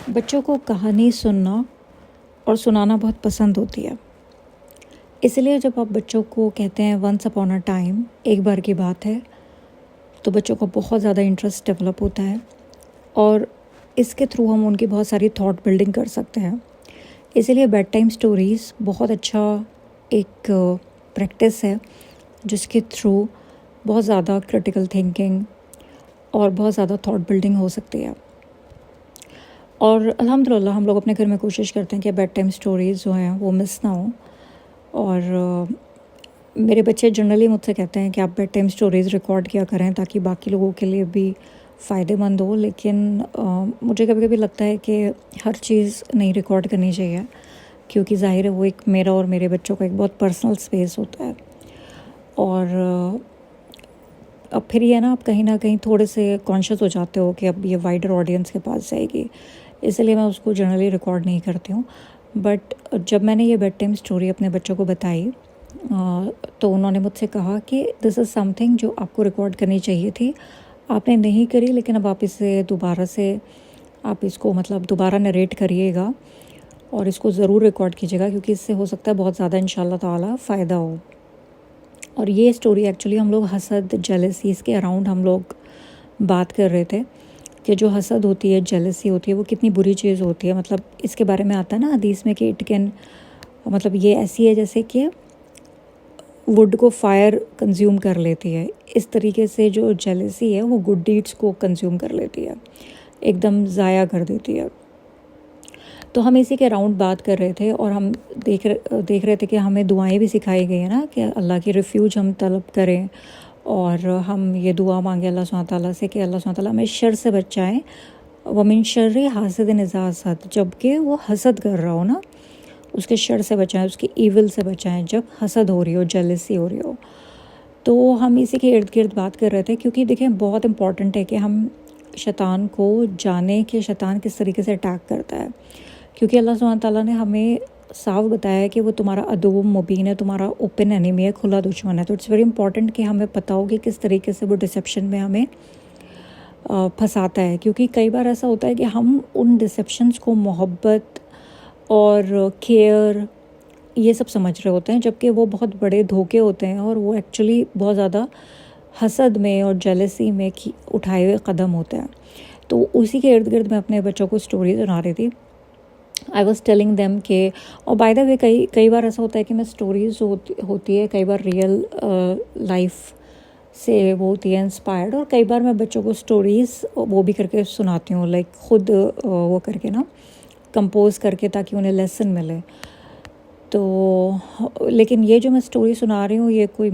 بچوں کو کہانی سننا اور سنانا بہت پسند ہوتی ہے. اس لیے جب آپ بچوں کو کہتے ہیں ونس اپون اے ٹائم، ایک بار کی بات ہے، تو بچوں کو بہت زیادہ انٹرسٹ ڈیولپ ہوتا ہے اور اس کے تھرو ہم ان کی بہت ساری تھاٹ بلڈنگ کر سکتے ہیں. اسی لیے بیڈ ٹائم سٹوریز بہت اچھا ایک پریکٹس ہے جس کے تھرو بہت زیادہ کرٹیکل تھنکنگ اور بہت زیادہ تھاٹ بلڈنگ ہو سکتی ہے. اور الحمدللہ ہم لوگ اپنے گھر میں کوشش کرتے ہیں کہ بیڈ ٹائم سٹوریز جو ہیں وہ مس نہ ہوں. اور میرے بچے جنرلی مجھ سے کہتے ہیں کہ آپ بیڈ ٹائم سٹوریز ریکارڈ کیا کریں تاکہ باقی لوگوں کے لیے بھی فائدے مند ہو. لیکن مجھے کبھی کبھی لگتا ہے کہ ہر چیز نہیں ریکارڈ کرنی چاہیے، کیونکہ ظاہر ہے وہ ایک میرا اور میرے بچوں کا ایک بہت پرسنل اسپیس ہوتا ہے. اور اب پھر یہ نا آپ کہیں نہ کہیں تھوڑے سے کانشیس ہو جاتے ہو کہ اب یہ وائڈر آڈینس کے پاس جائے گی، اس لیے میں اس کو جنرلی ریکارڈ نہیں کرتی ہوں. بٹ جب میں نے یہ بیڈ ٹائم سٹوری اپنے بچوں کو بتائی تو انہوں نے مجھ سے کہا کہ دس از سم تھنگ جو آپ کو ریکارڈ کرنی چاہیے تھی، آپ نے نہیں کری، لیکن اب آپ اسے دوبارہ سے آپ اس کو دوبارہ نریٹ کریے گا اور اس کو ضرور ریکارڈ کیجیے گا، کیونکہ اس سے ہو سکتا ہے بہت زیادہ انشاءاللہ تعالی فائدہ ہو. اور یہ سٹوری ایکچولی ہم لوگ حسد جیلسیز کے اراؤنڈ ہم لوگ بات کر رہے تھے کہ جو حسد ہوتی ہے، جیلسی ہوتی ہے، وہ کتنی بری چیز ہوتی ہے. اس کے بارے میں آتا ہے نا حدیث میں کہ اٹ کین یہ ایسی ہے جیسے کہ وڈ کو فائر کنزیوم کر لیتی ہے. اس طریقے سے جو جیلسی ہے وہ گڈ ڈیڈس کو کنزیوم کر لیتی ہے، ایک دم ضائع کر دیتی ہے. تو ہم اسی کے اراؤنڈ بات کر رہے تھے اور ہم دیکھ رہے تھے کہ ہمیں دعائیں بھی سکھائی گئی ہیں نا کہ اللہ کی ریفیوج ہم طلب کریں اور ہم یہ دعا مانگیں اللہ سبحانہ تعالیٰ سے کہ اللہ سبحانہ تعالیٰ ہمیں شر سے بچائیں. وَمِن شَرِّ حَاسِدٍ إِذَا حَسَدَ، جب کہ وہ حسد کر رہا ہو نا، اس کے شر سے بچائیں، اس کی ایول سے بچائیں جب حسد ہو رہی ہو، جیلسی ہو رہی ہو. تو ہم اسی کے ارد گرد بات کر رہے تھے، کیونکہ دیکھیں بہت امپورٹنٹ ہے کہ ہم شیطان کو جانیں کہ شیطان کس طریقے سے اٹیک کرتا ہے. کیونکہ اللہ سبحانہ تعالیٰ نے ہمیں صاف بتایا ہے کہ وہ تمہارا عدو مبین ہے، تمہارا اوپن انیمی ہے، کھلا دشمن ہے. تو اٹس ویری امپورٹنٹ کہ ہمیں پتہ ہو کہ کس طریقے سے وہ ڈسیپشن میں ہمیں پھنساتا ہے. کیونکہ کئی بار ایسا ہوتا ہے کہ ہم ان ڈسیپشنز کو محبت اور کیئر یہ سب سمجھ رہے ہوتے ہیں، جبکہ وہ بہت بڑے دھوکے ہوتے ہیں اور وہ ایکچولی بہت زیادہ حسد میں اور جیلسی میں اٹھائے ہوئے قدم ہوتے ہیں. تو اسی کے ارد گرد میں اپنے بچوں کو اسٹوری سنا رہی تھی. آئی واز ٹیلنگ دیم کہ، اور بائی دا وے کئی بار ایسا ہوتا ہے کہ میں اسٹوریز ہوتی ہے کئی بار ریئل لائف سے وہ ہوتی ہے انسپائرڈ، اور کئی بار میں بچوں کو اسٹوریز وہ بھی کر کے سناتی ہوں، لائک خود وہ کر کے نا کمپوز کر کے، تاکہ انہیں لیسن ملے. تو لیکن یہ جو میں اسٹوری سنا رہی ہوں یہ کوئی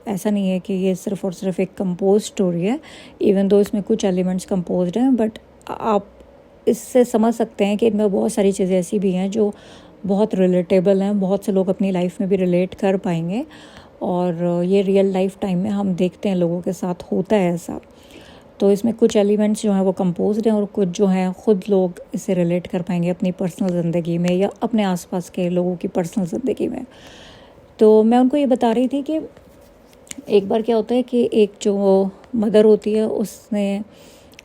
ایسا نہیں ہے کہ یہ صرف اور صرف ایک کمپوز اسٹوری ہے، ایون دو اس میں کچھ ایلیمنٹس کمپوزڈ ہیں، بٹ آپ اس سے سمجھ سکتے ہیں کہ ان میں بہت ساری چیزیں ایسی بھی ہیں جو بہت ریلیٹیبل ہیں، بہت سے لوگ اپنی لائف میں بھی ریلیٹ کر پائیں گے. اور یہ ریئل لائف ٹائم میں ہم دیکھتے ہیں لوگوں کے ساتھ ہوتا ہے ایسا. تو اس میں کچھ ایلیمنٹس جو ہیں وہ کمپوزڈ ہیں اور کچھ جو ہیں خود لوگ اس سے ریلیٹ کر پائیں گے اپنی پرسنل زندگی میں یا اپنے آس پاس کے لوگوں کی پرسنل زندگی میں. تو میں ان کو یہ بتا رہی تھی کہ ایک بار کیا ہوتا ہے کہ ایک جو مدر ہوتی ہے اس نے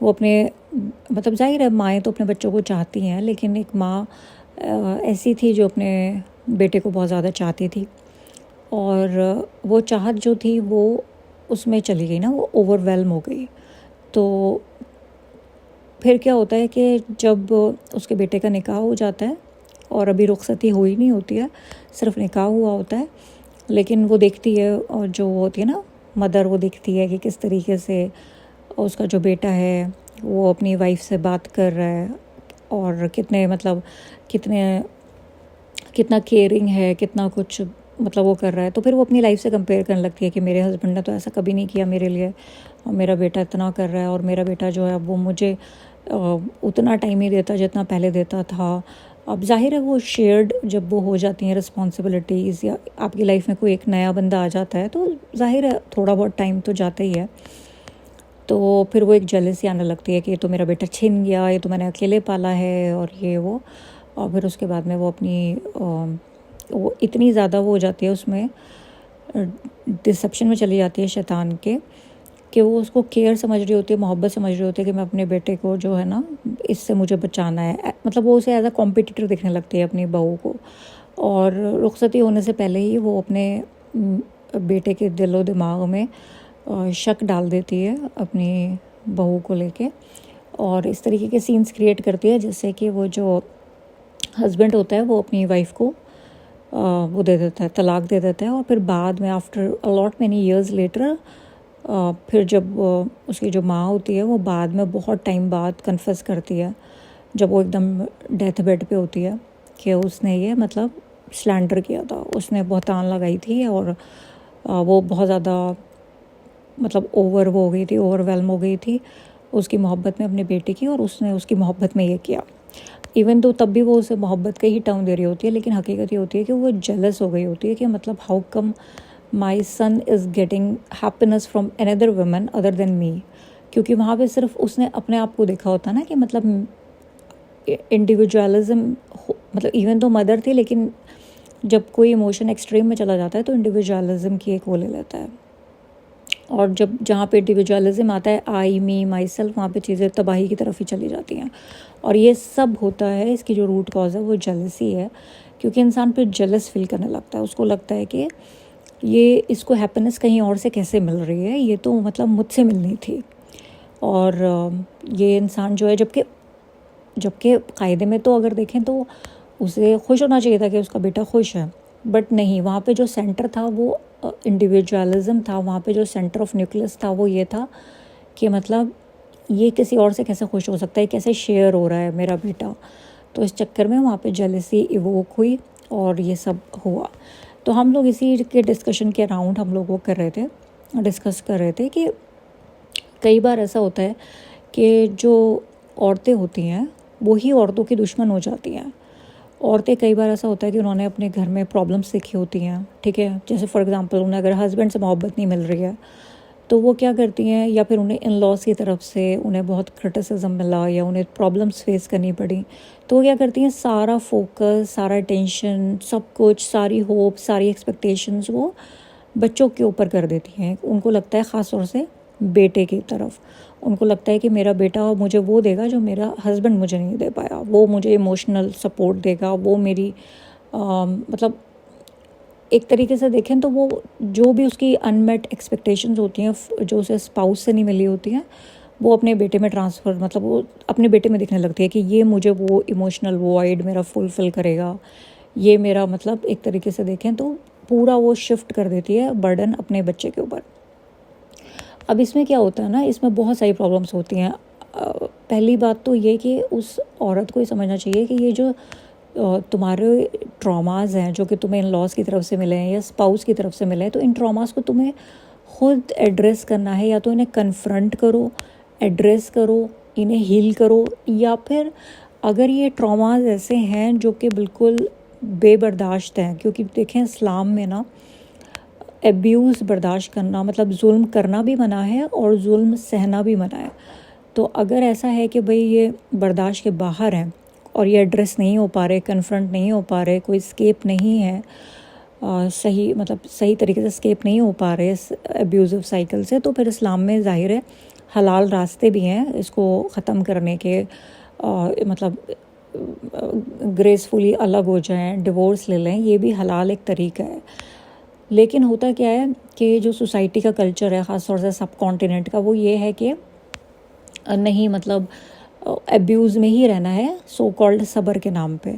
وہ اپنے ظاہر ہے مائیں تو اپنے بچوں کو چاہتی ہیں، لیکن ایک ماں ایسی تھی جو اپنے بیٹے کو بہت زیادہ چاہتی تھی، اور وہ چاہت جو تھی وہ اس میں چلی گئی نا، وہ اوور ویلم ہو گئی. تو پھر کیا ہوتا ہے کہ جب اس کے بیٹے کا نکاح ہو جاتا ہے اور ابھی رخصتی ہوئی نہیں ہوتی ہے، صرف نکاح ہوا ہوتا ہے، لیکن وہ دیکھتی ہے، اور جو ہوتی ہے نا مدر، وہ دیکھتی ہے کہ کس طریقے سے اس کا جو بیٹا ہے وہ اپنی وائف سے بات کر رہا ہے اور کتنا کیئرنگ ہے، کتنا کچھ وہ کر رہا ہے. تو پھر وہ اپنی لائف سے کمپیئر کرنے لگتی ہے کہ میرے ہسبینڈ نے تو ایسا کبھی نہیں کیا میرے لیے، اور میرا بیٹا اتنا کر رہا ہے، اور میرا بیٹا جو ہے وہ مجھے اتنا ٹائم نہیں دیتا جتنا پہلے دیتا تھا. اب ظاہر ہے وہ شیئرڈ جب وہ ہو جاتی ہیں رسپانسبلٹیز، یا آپ کی لائف میں کوئی ایک نیا بندہ آ جاتا ہے تو ظاہر ہے تھوڑا بہت ٹائم تو جاتا ہی ہے. تو پھر وہ ایک جیلسی آنے لگتی ہے کہ یہ تو میرا بیٹا چھن گیا، یہ تو میں نے اکیلے پالا ہے، اور یہ وہ. اور پھر اس کے بعد میں وہ اپنی وہ اتنی زیادہ وہ ہو جاتی ہے، اس میں ڈسیپشن میں چلی جاتی ہے شیطان کے، کہ وہ اس کو کیئر سمجھ رہی ہوتی ہے, محبت سمجھ رہی ہوتی ہے کہ میں اپنے بیٹے کو جو ہے نا اس سے مجھے بچانا ہے. مطلب وہ اسے ایز اے کمپٹیٹر دیکھنے لگتی ہے اپنی بہو کو, اور رخصتی ہونے سے پہلے ہی وہ اپنے بیٹے کے دل و دماغ میں شک ڈال دیتی ہے اپنی بہو کو لے کے, اور اس طریقے کے سینس کریٹ کرتی ہے جس سے کہ وہ جو ہسبینڈ ہوتا ہے وہ اپنی وائف کو وہ دے دیتا ہے, طلاق دے دیتا ہے. اور پھر بعد میں after allot many years later پھر جب اس کی جو ماں ہوتی ہے وہ بعد میں بہت ٹائم بعد کنفیس کرتی ہے, جب وہ ایک دم ڈیتھ بیڈ پہ ہوتی ہے, کہ اس نے یہ مطلب سلینڈر کیا تھا, اس نے بہتان لگائی تھی, اور وہ بہت زیادہ مطلب اوور وہ ہو گئی تھی, اوور ویلم ہو گئی تھی اس کی محبت میں اپنے بیٹے کی, اور اس نے اس کی محبت میں یہ کیا. ایون تو تب بھی وہ اسے محبت کا ہی ٹرم دے رہی ہوتی ہے, لیکن حقیقت یہ ہوتی ہے کہ وہ جیلس ہو گئی ہوتی ہے کہ مطلب how come my son is getting happiness from اندر ویمن ادر دین می, کیونکہ وہاں پہ صرف اس نے اپنے آپ کو دیکھا ہوتا نا کہ مطلب انڈیویجولزم, مطلب ایون تو مدر تھی لیکن جب کوئی ایموشن ایکسٹریم میں چلا جاتا ہے تو انڈیویجولزم کی ایک وہ لے لیتا ہے, اور جہاں پہ انڈیویجولزم آتا ہے آئی می مائی سیلف, وہاں پہ چیزیں تباہی کی طرف ہی چلی جاتی ہیں. اور یہ سب ہوتا ہے, اس کی جو روٹ کاز ہے وہ جیلسی ہے, کیونکہ انسان پھر جیلس فیل کرنے لگتا ہے, اس کو لگتا ہے کہ یہ اس کو ہیپینس کہیں اور سے کیسے مل رہی ہے, یہ تو مطلب مجھ سے ملنی تھی. اور یہ انسان جو ہے جبکہ قاعدے میں تو اگر دیکھیں تو اسے خوش ہونا چاہیے تھا کہ اس کا بیٹا خوش ہے, بٹ نہیں, وہاں پہ جو سینٹر تھا وہ انڈیویجولزم تھا, وہاں پہ جو سینٹر آف نیوکلس تھا وہ یہ تھا کہ مطلب یہ کسی اور سے کیسے خوش ہو سکتا ہے, کیسے شیئر ہو رہا ہے میرا بیٹا. تو اس چکر میں وہاں پہ جیلسی ایووک ہوئی اور یہ سب ہوا. تو ہم لوگ اسی کے ڈسکشن کے اراؤنڈ ہم لوگ وہ ڈسکس کر رہے تھے کہ کئی بار ایسا ہوتا ہے کہ جو عورتیں ہوتی ہیں وہی عورتوں کی دشمن ہو جاتی ہیں. عورتیں کئی بار ایسا ہوتا ہے کہ انہوں نے اپنے گھر میں پرابلمس دیکھی ہوتی ہیں, ٹھیک ہے, جیسے فار ایگزامپل انہیں اگر ہسبینڈ سے محبت نہیں مل رہی ہے تو وہ کیا کرتی ہیں, یا پھر انہیں ان لاس کی طرف سے انہیں بہت کرٹیسزم ملا یا انہیں پرابلمس فیس کرنی پڑی, تو وہ کیا کرتی ہیں, سارا فوکس, سارا اٹینشن, سب کچھ, ساری ہوپ, ساری ایکسپیکٹیشنز وہ بچوں کے اوپر کر دیتی ہیں. ان کو لگتا ہے خاص طور سے بیٹے کی طرف, ان کو لگتا ہے کہ میرا بیٹا مجھے وہ دے گا جو میرا ہسبینڈ مجھے نہیں دے پایا, وہ مجھے ایموشنل سپورٹ دے گا, وہ میری مطلب ایک طریقے سے دیکھیں تو وہ جو بھی اس کی ان میٹ ایکسپیکٹیشنز ہوتی ہیں جو اسے اسپاؤس سے نہیں ملی ہوتی ہیں وہ اپنے بیٹے میں ٹرانسفر, مطلب وہ اپنے بیٹے میں دیکھنے لگتی ہے کہ یہ مجھے وہ ایموشنل وائڈ میرا فلفل کرے گا, یہ میرا مطلب ایک طریقے سے دیکھیں تو پورا وہ شفٹ کر دیتی ہے برڈن اپنے بچے کے اوپر. اب اس میں کیا ہوتا ہے نا, اس میں بہت ساری پرابلمس ہوتی ہیں. پہلی بات تو یہ کہ اس عورت کو یہ سمجھنا چاہیے کہ یہ جو تمہارے ٹراماز ہیں جو کہ تمہیں ان لاس کی طرف سے ملے ہیں یا اسپاؤس کی طرف سے ملے ہیں, تو ان ٹراماز کو تمہیں خود ایڈریس کرنا ہے, یا تو انہیں کنفرنٹ کرو, ایڈریس کرو, انہیں ہیل کرو, یا پھر اگر یہ ٹراماز ایسے ہیں جو کہ بالکل بے برداشت ہیں, کیونکہ دیکھیں اسلام میں نا ایبیوز برداشت کرنا مطلب ظلم کرنا بھی منع ہے اور ظلم سہنا بھی منع ہے. تو اگر ایسا ہے کہ بھئی یہ برداشت کے باہر ہیں اور یہ ایڈریس نہیں ہو پا رہے, کنفرنٹ نہیں ہو پا رہے, کوئی اسکیپ نہیں ہے صحیح طریقے سے اسکیپ نہیں ہو پا رہے اس ایبیوزو سائیکل سے, تو پھر اسلام میں ظاہر ہے حلال راستے بھی ہیں اس کو ختم کرنے کے, مطلب گریسفلی الگ ہو جائیں, ڈیورس لے لیں, یہ بھی حلال ایک طریقہ ہے. لیکن ہوتا کیا ہے کہ جو سوسائٹی کا کلچر ہے خاص طور سے سب کانٹیننٹ کا, وہ یہ ہے کہ نہیں مطلب ایبیوز میں ہی رہنا ہے سو کالڈ صبر کے نام پہ.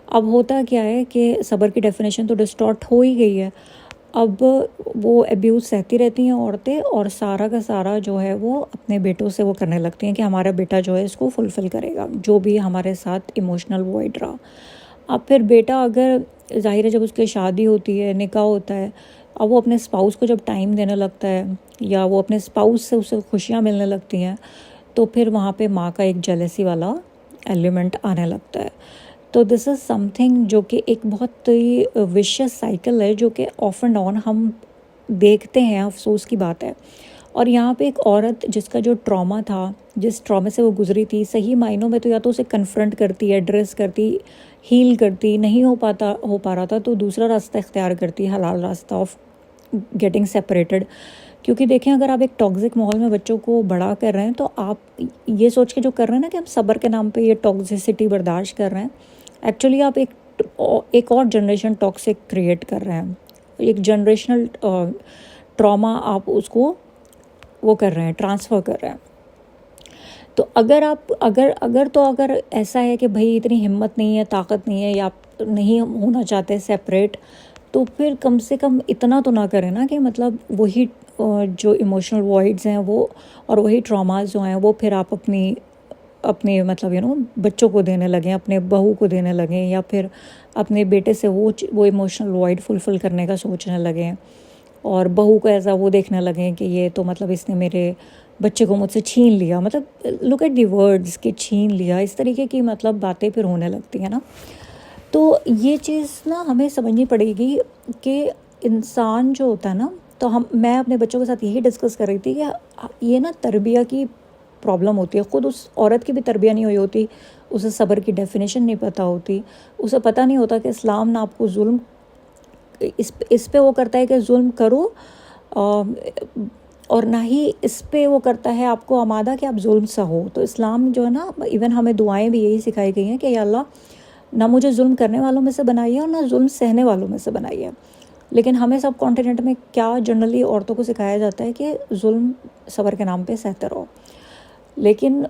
اب ہوتا کیا ہے کہ صبر کی ڈیفینیشن تو ڈسٹارٹ ہو ہی گئی ہے. اب وہ ایبیوز سہتی رہتی ہیں عورتیں, اور سارا کا سارا جو ہے وہ اپنے بیٹوں سے وہ کرنے لگتی ہیں کہ ہمارا بیٹا جو ہے اس کو فلفل کرے گا جو بھی ہمارے ساتھ ایموشنل وائڈ رہا. اب پھر بیٹا اگر ظاہر ہے جب اس کی شادی ہوتی ہے, نکاح ہوتا ہے, اب وہ اپنے اسپاؤس کو جب ٹائم دینے لگتا ہے یا وہ اپنے اسپاؤس سے اسے خوشیاں ملنے لگتی ہیں, تو پھر وہاں پہ ماں کا ایک جیلسی والا ایلیمنٹ آنے لگتا ہے. تو دس از سم تھنگ جو کہ ایک بہت ہی ویشیس سائیکل ہے جو کہ آف اینڈ آن ہم دیکھتے ہیں, افسوس کی بات ہے. اور یہاں پہ ایک عورت جس کا جو ٹراما تھا, جس ٹرامے سے وہ گزری تھی, صحیح معنوں میں تو یا تو اسے کنفرنٹ کرتی, ایڈریس کرتی, ہیل کرتی, نہیں ہو پا رہا تھا تو دوسرا راستہ اختیار کرتی, حلال راستہ آف گیٹنگ سیپریٹڈ, کیونکہ دیکھیں اگر آپ ایک ٹاکسک ماحول میں بچوں کو بڑا کر رہے ہیں تو آپ یہ سوچ کے جو کر رہے ہیں نا کہ ہم صبر کے نام پہ یہ ٹاکسسٹی برداشت کر رہے ہیں، ایکچولی آپ ایک اور جنریشن ٹاکسک کریٹ کر رہے ہیں، ایک جنریشنل ٹراما آپ اس کو وہ کر رہے ہیں، ٹرانسفر کر رہے ہیں. تو اگر ایسا ہے کہ بھائی اتنی ہمت نہیں ہے، طاقت نہیں ہے، یا آپ نہیں ہونا چاہتے سیپریٹ، تو پھر کم سے کم اتنا تو نہ کریں نا کہ مطلب وہی جو ایموشنل وائڈز ہیں وہ اور وہی ٹراماز جو ہیں وہ پھر آپ اپنے مطلب بچوں کو دینے لگیں، اپنے بہو کو دینے لگیں، یا پھر اپنے بیٹے سے وہ ایموشنل وائڈ فلفل کرنے کا سوچنے لگیں، اور بہو کو ایسا وہ دیکھنے لگیں کہ یہ تو مطلب اس نے میرے بچے کو مجھ سے چھین لیا. مطلب لک ایٹ دی ورڈز کہ چھین لیا، اس طریقے کی مطلب باتیں پھر ہونے لگتی ہیں نا. تو یہ چیز نا ہمیں سمجھنی پڑے گی کہ انسان جو ہوتا ہے نا، تو میں اپنے بچوں کے ساتھ یہی ڈسکس کر رہی تھی کہ یہ نا تربیہ کی پرابلم ہوتی ہے. خود اس عورت کی بھی تربیہ نہیں ہوئی ہوتی، اسے صبر کی ڈیفینیشن نہیں پتہ ہوتی، اسے پتہ نہیں ہوتا کہ اسلام نہ آپ کو ظلم اس پہ وہ کرتا ہے کہ ظلم کرو، اور نہ ہی اس پہ وہ کرتا ہے آپ کو آمادہ کہ آپ ظلم سہو. تو اسلام جو ہے نا، ایون ہمیں دعائیں بھی یہی سکھائی گئی ہیں کہ یا اللہ نہ مجھے ظلم کرنے والوں میں سے بنائیے اور نہ ظلم سہنے والوں میں سے بنائیے. لیکن ہمیں سب کانٹیننٹ میں کیا جنرلی عورتوں کو سکھایا جاتا ہے کہ ظلم صبر کے نام پہ سہتے رہو. لیکن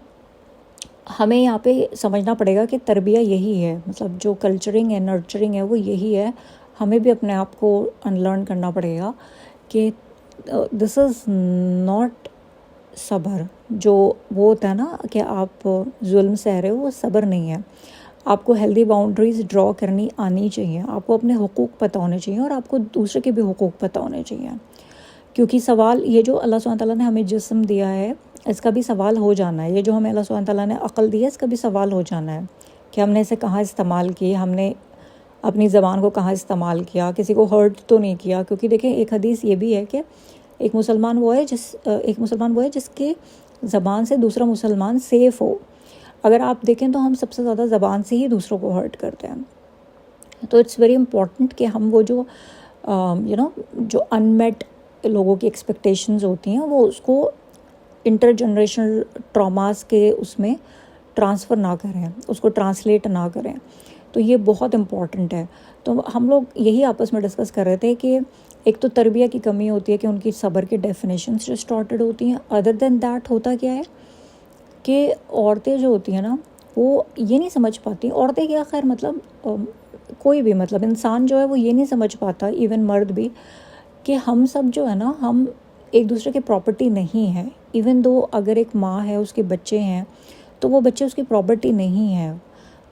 ہمیں یہاں پہ سمجھنا پڑے گا کہ تربیہ یہی ہے، مطلب جو کلچرنگ ہے، نرچرنگ ہے، وہ یہی ہے. ہمیں بھی اپنے آپ کو انلرن کرنا پڑے گا کہ دس از ناٹ صبر. جو وہ ہوتا ہے نا کہ آپ ظلم سہ رہے ہو، وہ صبر نہیں ہے. آپ کو ہیلدی باؤنڈریز ڈرا کرنی آنی چاہیے، آپ کو اپنے حقوق پتہ ہونے چاہیے، اور آپ کو دوسرے کے بھی حقوق پتہ ہونے چاہیے. کیونکہ سوال یہ جو اللہ سبحانہ تعالیٰ نے ہمیں جسم دیا ہے، اس کا بھی سوال ہو جانا ہے. یہ جو ہمیں اللہ سبحانہ تعالیٰ نے عقل دی ہے، اس کا بھی سوال ہو جانا ہے کہ ہم نے اسے کہاں استعمال کی، ہم نے اپنی زبان کو کہاں استعمال کیا، کسی کو ہرٹ تو نہیں کیا. کیونکہ دیکھیں ایک حدیث یہ بھی ہے کہ ایک مسلمان وہ ہے جس کی زبان سے دوسرا مسلمان سیف ہو. اگر آپ دیکھیں تو ہم سب سے زیادہ زبان سے ہی دوسروں کو ہرٹ کرتے ہیں. تو اٹس ویری امپورٹنٹ کہ ہم وہ جو جو انمیٹ لوگوں کی ایکسپیکٹیشنز ہوتی ہیں، وہ اس کو انٹر جنریشنل ٹراماز کے اس میں ٹرانسفر نہ کریں، اس کو ٹرانسلیٹ نہ کریں. تو یہ بہت امپورٹنٹ ہے. تو ہم لوگ یہی آپس میں ڈسکس کر رہے تھے کہ ایک تو تربیہ کی کمی ہوتی ہے کہ ان کی صبر کی ڈیفینیشنز ڈسٹارٹڈ ہوتی ہیں. ادر دین دیٹ ہوتا کیا ہے کہ عورتیں جو ہوتی ہیں نا، وہ یہ نہیں سمجھ پاتی، عورتیں کیا خیر مطلب کوئی بھی مطلب انسان جو ہے وہ یہ نہیں سمجھ پاتا، ایون مرد بھی، کہ ہم سب جو ہے نا، ہم ایک دوسرے کے پراپرٹی نہیں ہیں. ایون دو اگر ایک ماں ہے، اس کے بچے ہیں، تو وہ بچے اس کی پراپرٹی نہیں ہیں،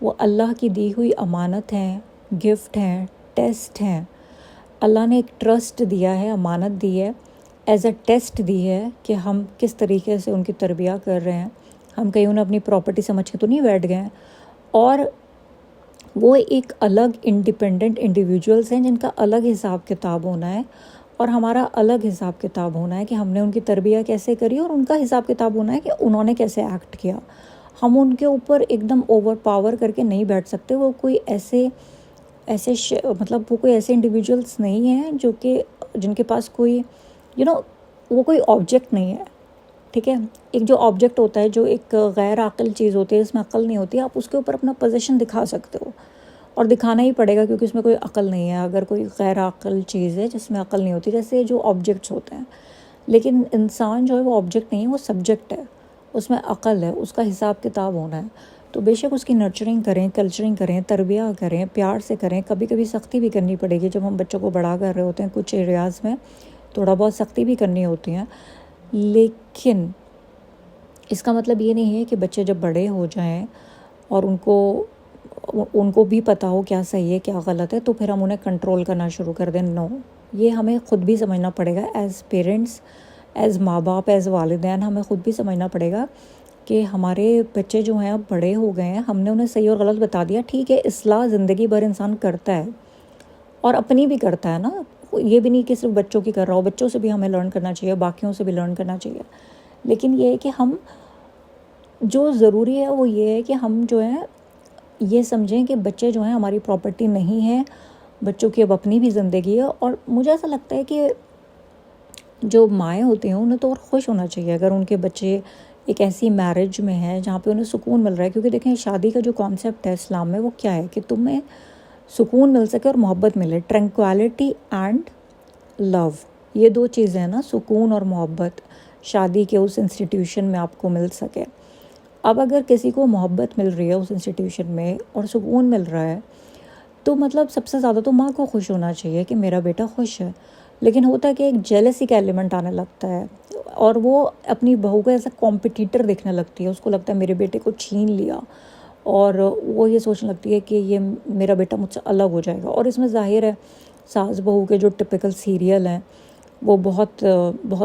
وہ اللہ کی دی ہوئی امانت ہیں، گفٹ ہیں، ٹیسٹ ہیں. اللہ نے ایک ٹرسٹ دیا ہے، امانت دی ہے، ایز اے ٹیسٹ دی ہے کہ ہم کس طریقے سے ان کی تربیہ کر رہے ہیں. ہم کہیں انہیں اپنی پراپرٹی سمجھ کے تو نہیں بیٹھ گئے ہیں. اور وہ ایک الگ انڈیپینڈنٹ انڈیویجولس ہیں جن کا الگ حساب کتاب ہونا ہے، اور ہمارا الگ حساب کتاب ہونا ہے کہ ہم نے ان کی تربیہ کیسے کری، اور ان کا حساب کتاب ہونا ہے کہ انہوں نے کیسے ایکٹ کیا. ہم ان کے اوپر ایک دم اوور پاور کر کے نہیں بیٹھ سکتے. وہ کوئی ایسے مطلب وہ کوئی ایسے انڈیویجولس نہیں ہیں جو کہ جن کے پاس کوئی وہ کوئی آبجیکٹ نہیں ہے. ٹھیک ہے، ایک جو آبجیکٹ ہوتا ہے، جو ایک غیر عاقل چیز ہوتی ہے، اس میں عقل نہیں ہوتی، آپ اس کے اوپر اپنا پوزیشن دکھا سکتے ہو، اور دکھانا ہی پڑے گا کیونکہ اس میں کوئی عقل نہیں ہے. اگر کوئی غیر عاقل چیز ہے جس میں عقل نہیں ہوتی، جیسے جو آبجیکٹس ہوتے ہیں. لیکن انسان جو ہے وہ آبجیکٹ نہیں ہے، وہ سبجیکٹ ہے، اس میں عقل ہے، اس کا حساب کتاب ہونا ہے. تو بے شک اس کی نرچرنگ کریں، کلچرنگ کریں، تربیہ کریں، پیار سے کریں. کبھی کبھی سختی بھی کرنی پڑے گی جب ہم بچوں کو بڑا کر رہے ہوتے ہیں، کچھ ایریاز میں تھوڑا بہت سختی بھی کرنی ہوتی ہیں. لیکن اس کا مطلب یہ نہیں ہے کہ بچے جب بڑے ہو جائیں اور ان کو بھی پتہ ہو کیا صحیح ہے کیا غلط ہے، تو پھر ہم انہیں کنٹرول کرنا شروع کر دیں. نو، یہ ہمیں خود بھی سمجھنا پڑے گا ایز پیرنٹس، ایز ماں باپ، ایز والدین. ہمیں خود بھی سمجھنا پڑے گا کہ ہمارے بچے جو ہیں اب بڑے ہو گئے ہیں، ہم نے انہیں صحیح اور غلط بتا دیا. ٹھیک ہے، اصلاح زندگی بھر انسان کرتا ہے، اور اپنی بھی کرتا ہے نا. یہ بھی نہیں کہ صرف بچوں کی کر رہا ہو، بچوں سے بھی ہمیں لرن کرنا چاہیے، باقیوں سے بھی لرن کرنا چاہیے. لیکن یہ ہے کہ ہم جو ضروری ہے وہ یہ ہے کہ ہم جو ہے یہ سمجھیں کہ بچے جو ہیں ہماری پراپرٹی نہیں ہیں، بچوں کی اب اپنی بھی زندگی ہے. اور مجھے ایسا لگتا ہے کہ جو مائیں ہوتی ہیں انہیں تو اور خوش ہونا چاہیے اگر ان کے بچے ایک ایسی میرج میں ہیں جہاں پہ انہیں سکون مل رہا ہے. کیونکہ دیکھیں شادی کا جو کانسیپٹ ہے اسلام میں وہ کیا ہے کہ تمہیں سکون مل سکے اور محبت ملے. ٹرنکویلٹی اینڈ لو, یہ دو چیزیں ہیں نا, سکون اور محبت, شادی کے اس انسٹیٹیوشن میں آپ کو مل سکے. اب اگر کسی کو محبت مل رہی ہے اس انسٹیٹیوشن میں اور سکون مل رہا ہے تو مطلب سب سے زیادہ تو ماں کو خوش ہونا چاہیے کہ میرا بیٹا خوش ہے. لیکن ہوتا ہے کہ ایک جیلسی کا ایلیمنٹ آنے لگتا ہے اور وہ اپنی بہو کو ایسا کمپٹیٹر دیکھنے لگتی ہے. اس کو لگتا ہے میرے بیٹے کو چھین لیا, اور وہ یہ سوچنے لگتی ہے کہ یہ میرا بیٹا مجھ سے الگ ہو جائے گا. اور اس میں ظاہر ہے ساس بہو کے جو ٹپیکل سیریل ہیں وہ بہت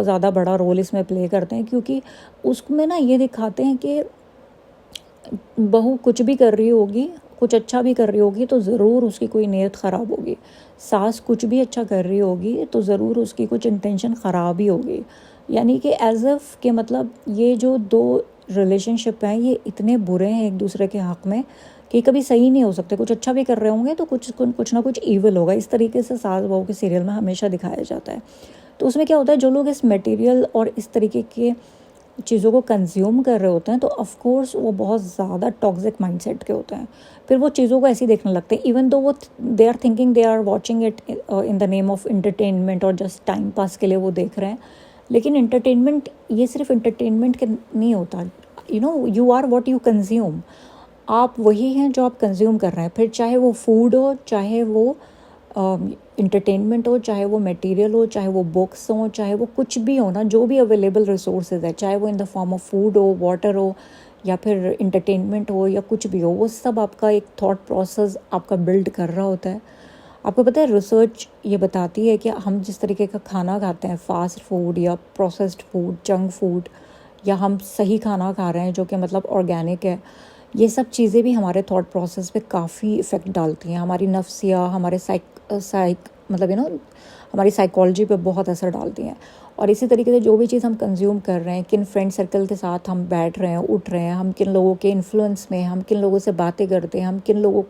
زیادہ بڑا رول اس میں پلے کرتے ہیں, کیونکہ اس میں نا یہ دکھاتے ہیں کہ بہو کچھ بھی کر رہی ہوگی, کچھ اچھا بھی کر رہی ہوگی تو ضرور اس کی کوئی نیت خراب ہوگی. ساس کچھ بھی اچھا کر رہی ہوگی تو ضرور اس کی کچھ انٹینشن خراب ہی ہوگی. یعنی کہ ایز اف کہ مطلب یہ جو دو ریلیشن شپ ہیں یہ اتنے برے ہیں ایک دوسرے کے حق میں کہ کبھی صحیح نہیں ہو سکتے. کچھ اچھا بھی کر رہے ہوں گے تو کچھ نہ کچھ ایول ہوگا. اس طریقے سے ساس بہو کے سیریل میں ہمیشہ دکھایا جاتا ہے. تو اس میں کیا ہوتا ہے, جو لوگ اس میٹیریل اور اس طریقے کے چیزوں کو کنزیوم کر رہے ہوتے ہیں تو آف کورس وہ بہت زیادہ ٹاکسک مائنڈ سیٹ کے ہوتے ہیں. پھر وہ چیزوں کو ایسے دیکھنے لگتے ہیں ایون دو وہ they are thinking they are watching it in the name of entertainment اور جسٹ ٹائم پاس کے لیے وہ دیکھ رہے ہیں. لیکن انٹرٹینمنٹ یہ صرف انٹرٹینمنٹ کے نہیں ہوتا, you are what you consume. آپ وہی ہیں جو آپ کنزیوم کر رہے ہیں. پھر چاہے وہ فوڈ ہو, چاہے وہ انٹرٹینمنٹ ہو, چاہے وہ میٹیریل ہو, چاہے وہ بکس ہوں, چاہے وہ کچھ بھی ہو نا, جو بھی اویلیبل ریسورسز ہے, چاہے وہ in the form of food ہو, واٹر ہو, یا پھر انٹرٹینمنٹ ہو, یا کچھ بھی ہو, وہ سب آپ کا ایک تھاٹ پروسیس آپ کا بلڈ کر رہا ہوتا ہے. آپ کو پتہ ہے ریسرچ یہ بتاتی ہے کہ ہم جس طریقے کا کھانا کھاتے ہیں, فاسٹ فوڈ یا پروسیسڈ فوڈ, جنک فوڈ, یا ہم صحیح کھانا کھا رہے ہیں جو کہ مطلب آرگینک ہے, یہ سب چیزیں بھی ہمارے تھاٹ پروسیس پہ کافی افیکٹ ڈالتی ہیں. ہماری نفسیہ, ہمارے مطلب ہماری سائیکالوجی پہ بہت اثر ڈالتی ہیں. اور اسی طریقے سے جو بھی چیز ہم کنزیوم کر رہے ہیں, کن فرینڈ سرکل کے ساتھ ہم بیٹھ رہے ہیں, اٹھ رہے ہیں, ہم کن لوگوں کے انفلوئنس میں, ہم کن لوگوں سے باتیں کرتے ہیں, ہم کن لوگوں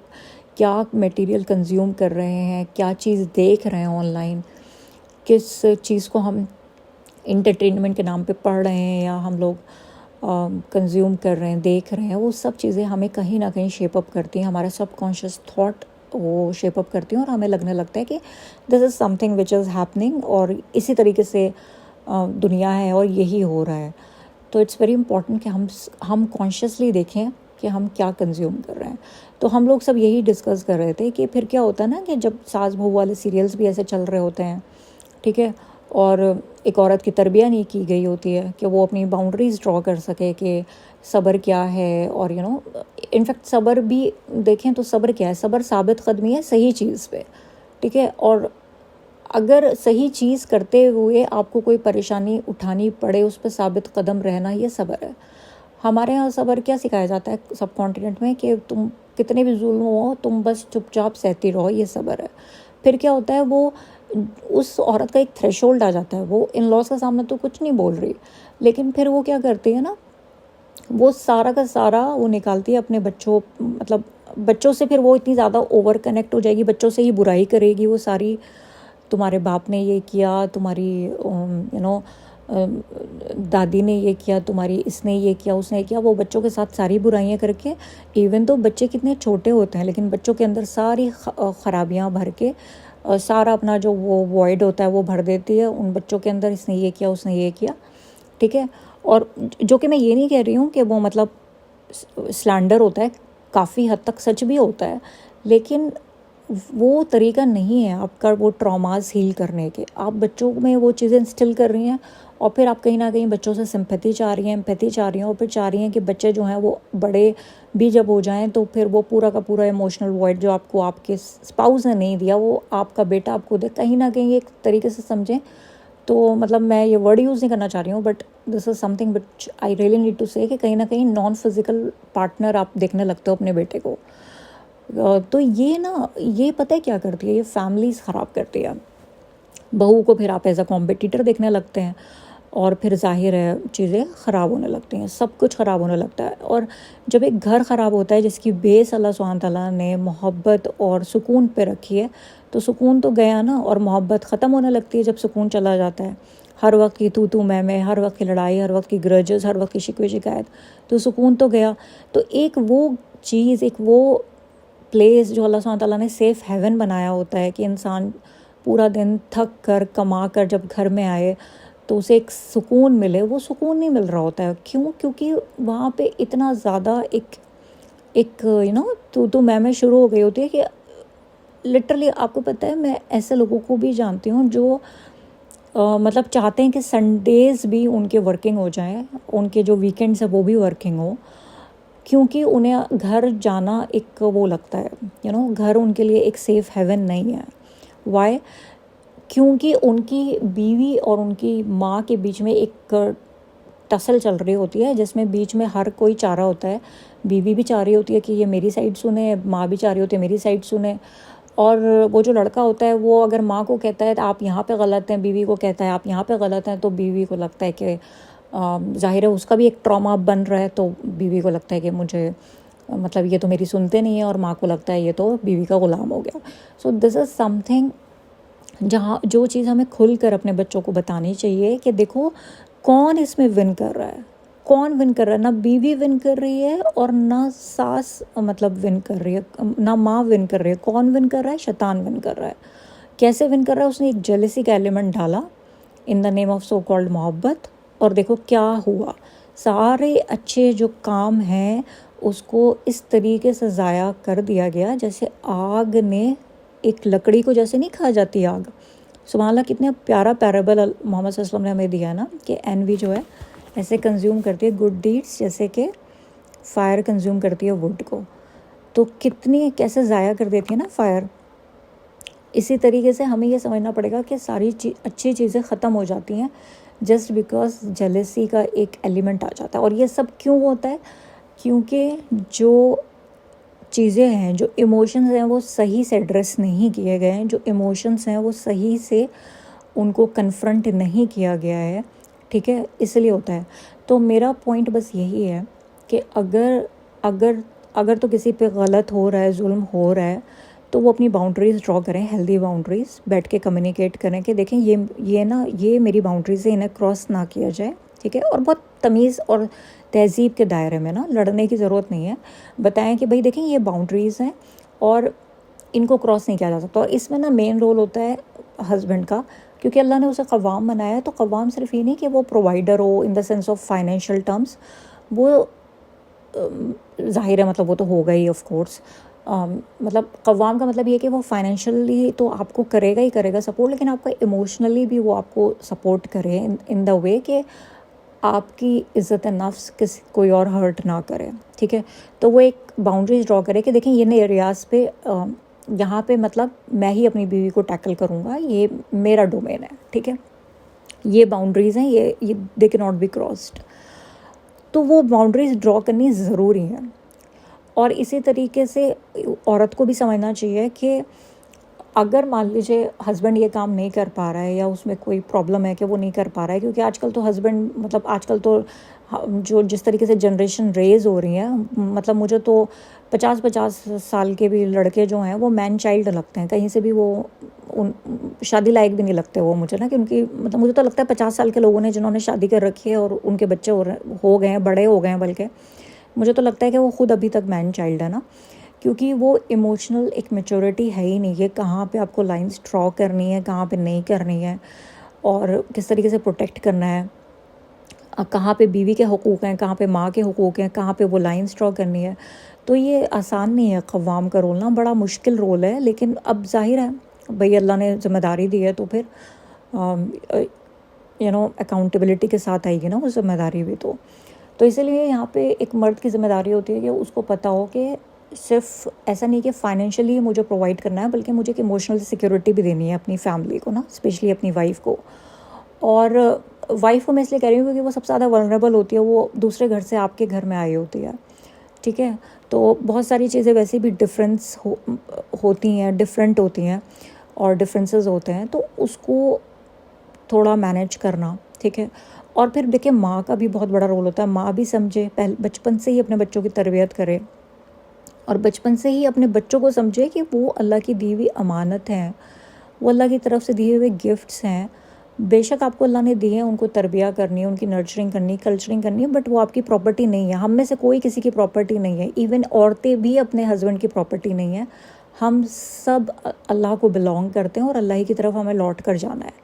کیا میٹیریل کنزیوم کر رہے ہیں, کیا چیز دیکھ رہے ہیں آن لائن, کس چیز کو ہم انٹرٹینمنٹ کے نام پہ پڑھ رہے ہیں یا ہم لوگ کنزیوم کر رہے ہیں, دیکھ رہے ہیں, وہ سب چیزیں ہمیں کہیں نہ کہیں شیپ اپ کرتی ہیں. ہمارا سب کانشیس تھاٹ وہ شیپ اپ کرتی ہیں اور ہمیں لگنے لگتا ہے کہ this is something which is happening, اور اسی طریقے سے دنیا ہے اور یہی ہو رہا ہے. تو اٹس ویری امپورٹنٹ کہ ہم کانشیسلی دیکھیں کہ ہم کیا کنزیوم کر رہے ہیں. تو ہم لوگ سب یہی ڈسکس کر رہے تھے کہ پھر کیا ہوتا ہے نا کہ جب ساس بہو والے سیریلس بھی ایسے چل رہے ہوتے ہیں, ٹھیک ہے, اور ایک عورت کی تربیت نہیں کی گئی ہوتی ہے کہ وہ اپنی باؤنڈریز ڈرا کر سکے کہ صبر کیا ہے, اور انفیکٹ صبر بھی دیکھیں تو صبر کیا ہے, صبر ثابت قدمی ہے صحیح چیز پہ, ٹھیک ہے. اور اگر صحیح چیز کرتے ہوئے آپ کو کوئی پریشانی اٹھانی پڑے, اس پہ ثابت قدم رہنا, یہ صبر ہے. ہمارے یہاں صبر کیا سکھایا جاتا ہے سب کانٹیننٹ میں کہ تم کتنے بھی ظلم ہو تم بس چپ چاپ سہتی رہو, یہ صبر ہے. پھر کیا ہوتا ہے, وہ اس عورت کا ایک تھریش ہولڈ آ جاتا ہے, وہ ان لاس کے سامنے تو کچھ نہیں بول رہی, لیکن پھر وہ کیا کرتی ہے نا, وہ سارا کا سارا وہ نکالتی ہے اپنے مطلب بچوں سے. پھر وہ اتنی زیادہ اوور کنیکٹ ہو جائے گی, بچوں سے ہی برائی کرے گی وہ ساری, تمہارے باپ نے یہ کیا, تمہاری دادی نے یہ کیا, تمہاری اس نے یہ کیا, اس نے کیا, وہ بچوں کے ساتھ ساری برائیاں کر کے, ایون تو بچے کتنے چھوٹے ہوتے ہیں لیکن بچوں کے اندر ساری خرابیاں بھر کے, سارا اپنا جو وہ وائڈ ہوتا ہے وہ بھر دیتی ہے ان بچوں کے اندر, اس نے یہ کیا, اس نے یہ کیا, ٹھیک ہے. اور جو کہ میں یہ نہیں کہہ رہی ہوں کہ وہ مطلب سلینڈر ہوتا ہے, کافی حد تک سچ بھی ہوتا ہے, لیکن وہ طریقہ نہیں ہے آپ کا وہ ٹراماز ہیل کرنے کے. آپ بچوں میں وہ چیزیں انسٹل کر رہی ہیں اور پھر آپ کہیں نہ کہیں بچوں سے سمپیتھی چاہ رہی ہیں, ایمپیتھی چاہ رہی ہیں, اور پھر چاہ رہی ہیں کہ بچے جو ہیں وہ بڑے بھی جب ہو جائیں تو پھر وہ پورا کا پورا ایموشنل وائڈ جو آپ کو آپ کے اسپاؤس نے نہیں دیا وہ آپ کا بیٹا آپ کو دے. کہیں نہ کہیں ایک طریقے سے سمجھیں تو مطلب میں یہ ورڈ یوز نہیں کرنا چاہ رہی ہوں, but this is something which I really need to say کہ کہیں نہ کہیں نان فزیکل پارٹنر آپ دیکھنے لگتے ہو اپنے بیٹے کو. تو یہ پتہ ہے کیا کرتی ہے, یہ فیملیز خراب کرتی ہے. بہو کو پھر آپ ایز اے کمپٹیٹر دیکھنے لگتے ہیں اور پھر ظاہر ہے چیزیں خراب ہونے لگتی ہیں, سب کچھ خراب ہونے لگتا ہے. اور جب ایک گھر خراب ہوتا ہے جس کی بیس اللہ سبحانہ تعالیٰ نے محبت اور سکون پہ رکھی ہے, تو سکون تو گیا نا, اور محبت ختم ہونے لگتی ہے جب سکون چلا جاتا ہے. ہر وقت کی تو میں، ہر وقت کی لڑائی، ہر وقت کی گرجز، ہر وقت کی شکوے شکایت، تو سکون تو گیا. تو ایک وہ چیز، ایک وہ پلیس جو اللہ سبحانہ تعالیٰ نے سیف ہیون بنایا ہوتا ہے کہ انسان پورا دن تھک کر کما کر جب گھر میں آئے تو اسے ایک سکون ملے، وہ سکون نہیں مل رہا ہوتا ہے. کیوں؟ کیونکہ وہاں پہ اتنا زیادہ ایک تو میں شروع ہو گئی ہوتی ہے کہ لٹرلی آپ کو پتہ ہے میں ایسے لوگوں کو بھی جانتی ہوں جو مطلب چاہتے ہیں کہ سنڈیز بھی ان کے ورکنگ ہو جائیں، ان کے جو ویکینڈس ہیں وہ بھی ورکنگ ہو، کیونکہ انہیں گھر جانا ایک وہ لگتا ہے گھر ان کے لیے ایک سیف ہیون نہیں ہے. وائی؟ کیونکہ ان کی بیوی اور ان کی ماں کے بیچ میں ایک ٹسل چل رہی ہوتی ہے، جس میں بیچ میں ہر کوئی چاہ رہا ہوتا ہے. بیوی بھی چاہ رہی ہوتی ہے کہ یہ میری سائڈ سنے، ماں بھی چاہ رہی ہوتی ہے میری سائڈ سنے. اور وہ جو لڑکا ہوتا ہے وہ اگر ماں کو کہتا ہے آپ یہاں پہ غلط ہیں، بیوی کو کہتا ہے آپ یہاں پہ غلط ہیں، تو بیوی کو لگتا ہے کہ ظاہر ہے اس کا بھی ایک ٹراما بن رہا ہے، تو بیوی کو لگتا ہے کہ مجھے مطلب یہ تو میری سنتے نہیں ہیں، اور ماں کو لگتا ہے یہ تو بیوی کا غلام ہو گیا. سو دس از سم تھنگ جہاں جو چیز ہمیں کھل کر اپنے بچوں کو بتانی چاہیے کہ دیکھو کون اس میں ون کر رہا ہے، کون ون کر رہا ہے. نہ بیوی ون کر رہی ہے اور نہ ساس مطلب ون کر رہی ہے، نہ ماں ون کر رہی ہے. کون ون کر رہا ہے؟ شیطان ون کر رہا ہے. کیسے ون کر رہا ہے؟ اس نے ایک جیلسی کا ایلیمنٹ ڈالا ان the name of so called محبت، اور دیکھو کیا ہوا. سارے اچھے جو کام ہیں اس کو اس طریقے سے ضائع کر دیا گیا جیسے آگ نے ایک لکڑی کو جیسے نہیں کھا جاتی آگ. سبحان اللہ، کتنا پیارا پیرابل محمد صلی اللہ علیہ وسلم نے ہمیں دیا نا کہ انوی جو ہے ایسے کنزیوم کرتی ہے گڈ ڈیڈس جیسے کہ فائر کنزیوم کرتی ہے وڈ کو. تو کتنی کیسے ضائع کر دیتی ہے نا فائر. اسی طریقے سے ہمیں یہ سمجھنا پڑے گا کہ ساری اچھی چیزیں ختم ہو جاتی ہیں جسٹ بیکاز جیلسی کا ایک ایلیمنٹ آ جاتا ہے. اور یہ سب کیوں ہوتا ہے؟ کیونکہ جو چیزیں ہیں، جو ایموشنز ہیں وہ صحیح سے ایڈریس نہیں کیے گئے ہیں، جو ایموشنز ہیں وہ صحیح سے ان کو کنفرنٹ نہیں کیا گیا ہے. ٹھیک ہے، اس لیے ہوتا ہے. تو میرا پوائنٹ بس یہی ہے کہ اگر تو کسی پہ غلط ہو رہا ہے، ظلم ہو رہا ہے، تو وہ اپنی باؤنڈریز ڈرا کریں، ہیلدی باؤنڈریز، بیٹھ کے کمیونیکیٹ کریں کہ دیکھیں یہ میری باؤنڈریز ہے، انہیں کراس نہ کیا جائے. ٹھیک ہے، اور بہت تمیز اور تہذیب کے دائرے میں نا، لڑنے کی ضرورت نہیں ہے. بتائیں کہ بھائی دیکھیں یہ باؤنڈریز ہیں اور ان کو کراس نہیں کیا جا سکتا. اور اس میں نا مین رول ہوتا ہے ہسبینڈ کا، کیونکہ اللہ نے اسے قوام بنایا ہے. تو قوام صرف یہ نہیں کہ وہ provider who in the sense of financial terms, وہ ظاہر ہے مطلب وہ تو ہوگا ہی آف کورس. مطلب قوام کا مطلب یہ کہ وہ فائنینشلی تو آپ کو کرے گا سپورٹ، لیکن آپ کا ایموشنلی بھی وہ آپ کو سپورٹ کرے ان دا وے کہ آپ کی عزت نفس کوئی اور ہرٹ نہ کرے. ٹھیک ہے، تو وہ ایک باؤنڈریز ڈرا کرے کہ دیکھیں یہ ایریاز پہ یہاں پہ مطلب میں ہی اپنی بیوی کو ٹیکل کروں گا، یہ میرا ڈومین ہے. ٹھیک ہے، یہ باؤنڈریز ہیں، یہ دے کی ناٹ بی کراسڈ. تو وہ باؤنڈریز ڈرا کرنی ضروری ہیں. اور اسی طریقے سے عورت کو بھی سمجھنا چاہیے کہ اگر مان لیجیے ہسبینڈ یہ کام نہیں کر پا رہا ہے یا اس میں کوئی پرابلم ہے کہ وہ نہیں کر پا رہا ہے، کیونکہ آج کل تو ہسبینڈ مطلب آج کل تو جو جس طریقے سے جنریشن ریز ہو رہی ہیں، مطلب مجھے تو 50 سال کے بھی لڑکے جو ہیں وہ مین چائلڈ لگتے ہیں، کہیں سے بھی وہ شادی لائق بھی نہیں لگتے وہ مجھے نا، کہ ان کی مطلب مجھے تو لگتا ہے 50 سال کے لوگوں نے جنہوں نے شادی کر رکھی ہے اور ان کے بچے ہو گئے ہیں، بڑے ہو گئے ہیں، بلکہ مجھے تو لگتا ہے کہ وہ خود ابھی تک مین چائلڈ ہے نا. کیونکہ وہ ایموشنل ایک میچورٹی ہے ہی نہیں کہ کہاں پہ آپ کو لائنس ڈرا کرنی ہے، کہاں پہ نہیں کرنی ہے، اور کس طریقے سے پروٹیکٹ کرنا ہے، کہاں پہ بیوی کے حقوق ہیں، کہاں پہ ماں کے حقوق ہیں، کہاں پہ وہ لائنس ڈرا کرنی ہے. تو یہ آسان نہیں ہے قوام کا رول نا، بڑا مشکل رول ہے. لیکن اب ظاہر ہے بھئی اللہ نے ذمہ داری دی ہے تو پھر اکاؤنٹیبلٹی کے ساتھ آئے گی نا وہ ذمہ داری بھی. تو اسی لیے یہاں پہ ایک مرد کی ذمہ داری ہوتی ہے کہ اس کو پتہ ہو کہ صرف ایسا نہیں کہ فائنینشلی مجھے پرووائڈ کرنا ہے، بلکہ مجھے ایک ایموشنل سیکیورٹی بھی دینی ہے اپنی فیملی کو نا، اسپیشلی اپنی وائف کو. اور وائف کو میں اس لیے کہہ رہی ہوں کیونکہ وہ سب سے زیادہ ولنریبل ہوتی ہے، وہ دوسرے گھر سے آپ کے گھر میں آئی ہوتی ہے. ٹھیک ہے، تو بہت ساری چیزیں ویسے بھی ڈفرینس ہوتی ہیں، ڈفرینٹ ہوتی ہیں اور ڈفرینسز ہوتے ہیں، تو اس کو تھوڑا مینیج کرنا. ٹھیک ہے، اور پھر دیکھیں ماں کا بھی بہت بڑا رول ہوتا ہے. ماں بھی سمجھے، بچپن سے ہی اپنے بچوں کی تربیت کرے اور بچپن سے ہی اپنے بچوں کو سمجھے کہ وہ اللہ کی دی ہوئی امانت ہیں، وہ اللہ کی طرف سے دیے ہوئے گفٹس ہیں. بے شک آپ کو اللہ نے دی ہے، ان کو تربیہ کرنی ہے، ان کی نرچرنگ کرنی، کلچرنگ کرنی ہے، بٹ وہ آپ کی پراپرٹی نہیں ہے. ہم میں سے کوئی کسی کی پراپرٹی نہیں ہے. ایون عورتیں بھی اپنے ہسبینڈ کی پراپرٹی نہیں ہیں. ہم سب اللہ کو بلانگ کرتے ہیں اور اللہ ہی کی طرف ہمیں لوٹ کر جانا ہے.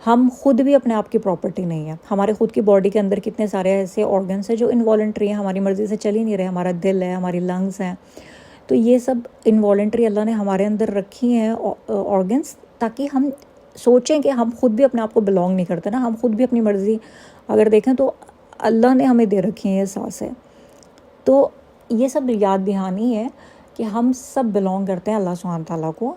ہم خود بھی اپنے آپ کی پراپرٹی نہیں ہے. ہمارے خود کی باڈی کے اندر کتنے سارے ایسے آرگنس ہیں جو انوالنٹری ہیں، ہماری مرضی سے چل ہی نہیں رہے. ہمارا دل ہے، ہماری لنگس ہیں، تو یہ سب انوالنٹری اللہ نے ہمارے اندر رکھی ہیں آرگنس، تاکہ ہم سوچیں کہ ہم خود بھی اپنے آپ کو بلانگ نہیں کرتے نا. ہم خود بھی اپنی مرضی اگر دیکھیں تو اللہ نے ہمیں دے رکھی ہیں یہ سانس ہے. تو یہ سب یاد دہانی ہے کہ ہم سب بلانگ کرتے ہیں اللہ سبحانہ تعالیٰ کو،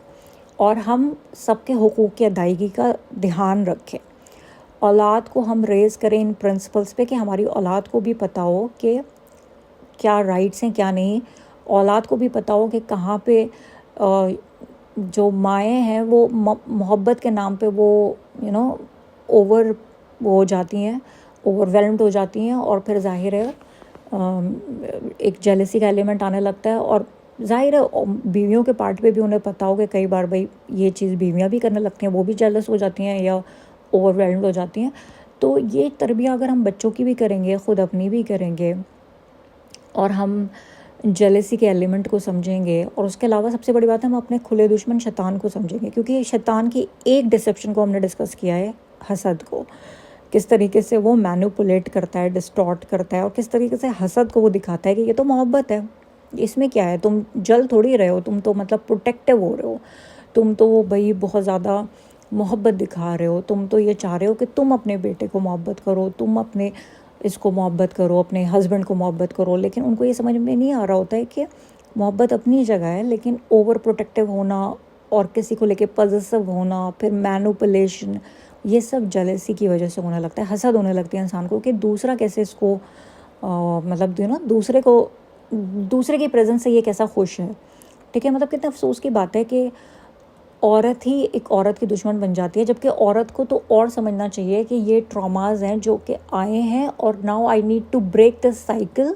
اور ہم سب کے حقوق کی ادائیگی کا دھیان رکھیں. اولاد کو ہم ریز کریں ان پرنسپلس پہ کہ ہماری اولاد کو بھی پتہ ہو کہ کیا رائٹس ہیں کیا نہیں. اولاد کو بھی پتہ ہو کہ کہاں پہ جو مائیں ہیں وہ محبت کے نام پہ وہ اوور ہو جاتی ہیں، اوور ویلمڈ ہو جاتی ہیں، اور پھر ظاہر ہے ایک جیلسی کا ایلیمنٹ آنے لگتا ہے. اور ظاہر ہے بیویوں کے پارٹ پہ بھی انہیں پتہ ہو کہ کئی بار بھائی یہ چیز بیویاں بھی کرنے لگتی ہیں، وہ بھی جیلس ہو جاتی ہیں یا اوور ویلمڈ ہو جاتی ہیں. تو یہ تربیہ اگر ہم بچوں کی بھی کریں گے، خود اپنی بھی کریں گے، اور ہم جیلسی کے ایلیمنٹ کو سمجھیں گے، اور اس کے علاوہ سب سے بڑی بات ہے ہم اپنے کھلے دشمن شیطان کو سمجھیں گے. کیونکہ شیطان کی ایک ڈسیپشن کو ہم نے ڈسکس کیا ہے، حسد کو، کس طریقے سے وہ مینوپولیٹ کرتا ہے، ڈسٹارٹ کرتا ہے، اور کس طریقے سے حسد کو وہ دکھاتا ہے کہ یہ تو محبت ہے، اس میں کیا ہے، تم جل تھوڑی رہے ہو، تم تو مطلب پروٹیکٹیو ہو رہے ہو، تم تو بھائی بہت زیادہ محبت دکھا رہے ہو، تم تو یہ چاہ رہے ہو کہ تم اپنے بیٹے کو محبت کرو، تم اپنے اس کو محبت کرو، اپنے ہسبینڈ کو محبت کرو. لیکن ان کو یہ سمجھ میں نہیں آ رہا ہوتا ہے کہ محبت اپنی جگہ ہے، لیکن اوور پروٹیکٹیو ہونا اور کسی کو لے کے پوزیسو ہونا، پھر مینوپولیشن، یہ سب جیلسی کی وجہ سے ہونے لگتا ہے. حسد ہونے لگتی ہے انسان کو کہ دوسرا کیسے اس کو مطلب دوسرے کی پریزنس سے یہ کیسا خوش ہے. ٹھیک ہے، مطلب کتنے افسوس کی بات ہے کہ عورت ہی ایک عورت کی دشمن بن جاتی ہے، جبکہ عورت کو تو اور سمجھنا چاہیے کہ یہ ٹراماز ہیں جو کہ آئے ہیں، اور now I need to break this cycle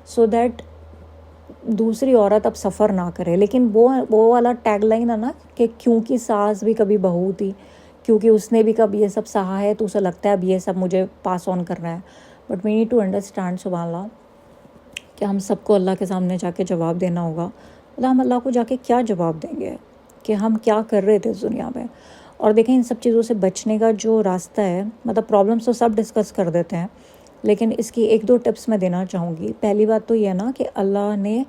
so that دوسری عورت اب سفر نہ کرے. لیکن وہ والا ٹیگ لائن ہے نا کہ کیونکہ ساس بھی کبھی بہو تھی، کیونکہ اس نے بھی کبھی یہ سب سہا ہے تو اسے لگتا ہے اب یہ سب مجھے پاس آن کرنا ہے. But we need to understand سبحان اللہ کہ ہم سب کو اللہ کے سامنے جا کے جواب دینا ہوگا. ہم اللہ کو جا کے کیا جواب دیں گے کہ ہم کیا کر رہے تھے اس دنیا میں. اور دیکھیں ان سب چیزوں سے بچنے کا جو راستہ ہے، مطلب پرابلمس تو سب ڈسکس کر دیتے ہیں، لیکن اس کی ایک دو ٹپس میں دینا چاہوں گی. پہلی بات تو یہ نا کہ اللہ نے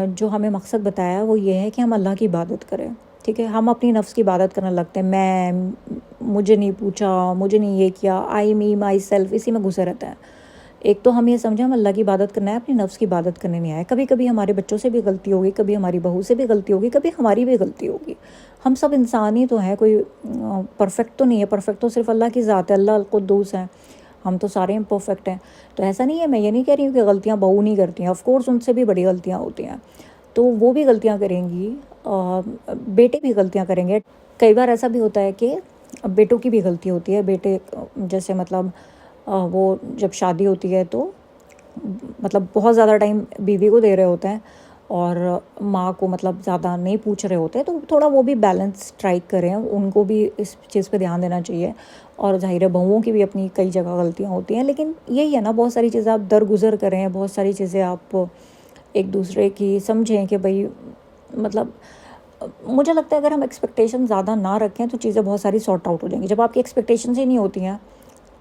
جو ہمیں مقصد بتایا وہ یہ ہے کہ ہم اللہ کی عبادت کریں. ٹھیک ہے، ہم اپنی نفس کی عبادت کرنے لگتے ہیں، مجھے نہیں پوچھا، مجھے نہیں یہ کیا، آئی می مائی سیلف، اسی میں گھسے رہتے ہیں. ایک تو ہم یہ سمجھیں ہم اللہ کی عبادت کرنا ہے، اپنی نفس کی عبادت کرنے نہیں آئے. کبھی کبھی ہمارے بچوں سے بھی غلطی ہوگی، کبھی ہماری بہو سے بھی غلطی ہوگی، کبھی ہماری بھی غلطی ہوگی. ہم سب انسان ہی تو ہیں، کوئی پرفیکٹ تو نہیں ہے. پرفیکٹ تو صرف اللہ کی ذات ہے، اللہ القدوس ہے، ہم تو سارے امپرفیکٹ ہیں. تو ایسا نہیں ہے، میں یہ نہیں کہہ رہی ہوں کہ غلطیاں بہو نہیں کرتی ہیں، آف کورس ان سے بھی بڑی غلطیاں ہوتی ہیں، تو وہ بھی غلطیاں کریں گی، بیٹے بھی غلطیاں کریں گے. کئی بار ایسا بھی ہوتا ہے کہ بیٹوں کی بھی غلطی ہوتی ہے. بیٹے جیسے مطلب وہ جب شادی ہوتی ہے تو مطلب بہت زیادہ ٹائم بیوی کو دے رہے ہوتے ہیں اور ماں کو مطلب زیادہ نہیں پوچھ رہے ہوتے، تو تھوڑا وہ بھی بیلنس اسٹرائک کریں، ان کو بھی اس چیز پہ دھیان دینا چاہیے. اور ظاہر ہے بہوؤں کی بھی اپنی کئی جگہ غلطیاں ہوتی ہیں، لیکن یہی ہے نا، بہت ساری چیزیں آپ درگزر کریں، بہت ساری چیزیں آپ ایک دوسرے کی سمجھیں کہ بھائی مطلب مجھے لگتا ہے اگر ہم ایکسپیکٹیشن زیادہ نہ رکھیں تو چیزیں بہت ساری سارٹ آؤٹ ہو جائیں گی. جب آپ کی ایکسپیکٹیشنز ہی نہیں ہوتی ہیں،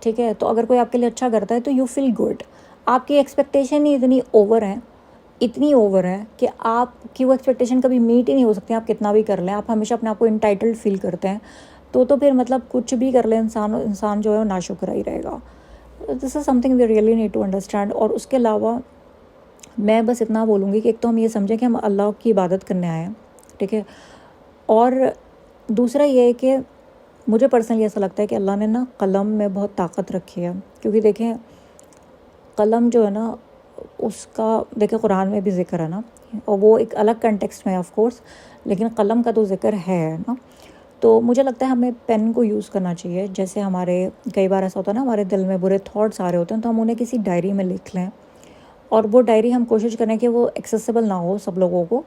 ٹھیک ہے، تو اگر کوئی آپ کے لیے اچھا کرتا ہے تو یو فیل گڈ. آپ کی ایکسپیکٹیشن ہی اتنی اوور ہے کہ آپ کی وہ ایکسپیکٹیشن کبھی میٹ ہی نہیں ہو سکتی. آپ کتنا بھی کر لیں، آپ ہمیشہ اپنے آپ کو انٹائٹلڈ فیل کرتے ہیں، تو پھر مطلب کچھ بھی کر لیں انسان جو ہے وہ ناشکرا ہی رہے گا. This is something we really need to understand. اور اس کے علاوہ میں بس اتنا بولوں گی کہ ایک تو ہم یہ سمجھیں کہ ہم اللہ کی عبادت کرنے آئے ہیں، ٹھیک ہے، اور دوسرا یہ ہے کہ مجھے پرسنلی ایسا لگتا ہے کہ اللہ نے نا قلم میں بہت طاقت رکھی ہے. کیونکہ دیکھیں قلم جو ہے نا اس کا دیکھیں قرآن میں بھی ذکر ہے نا، اور وہ ایک الگ کنٹیکسٹ میں آف کورس، لیکن قلم کا تو ذکر ہے نا. تو مجھے لگتا ہے ہمیں پین کو یوز کرنا چاہیے. جیسے ہمارے کئی بار ایسا ہوتا ہے نا، ہمارے دل میں برے تھاٹس آ رہے ہوتے ہیں تو ہم انہیں کسی ڈائری میں لکھ لیں، اور وہ ڈائری ہم کوشش کریں کہ وہ ایکسیسیبل نہ ہو سب لوگوں کو.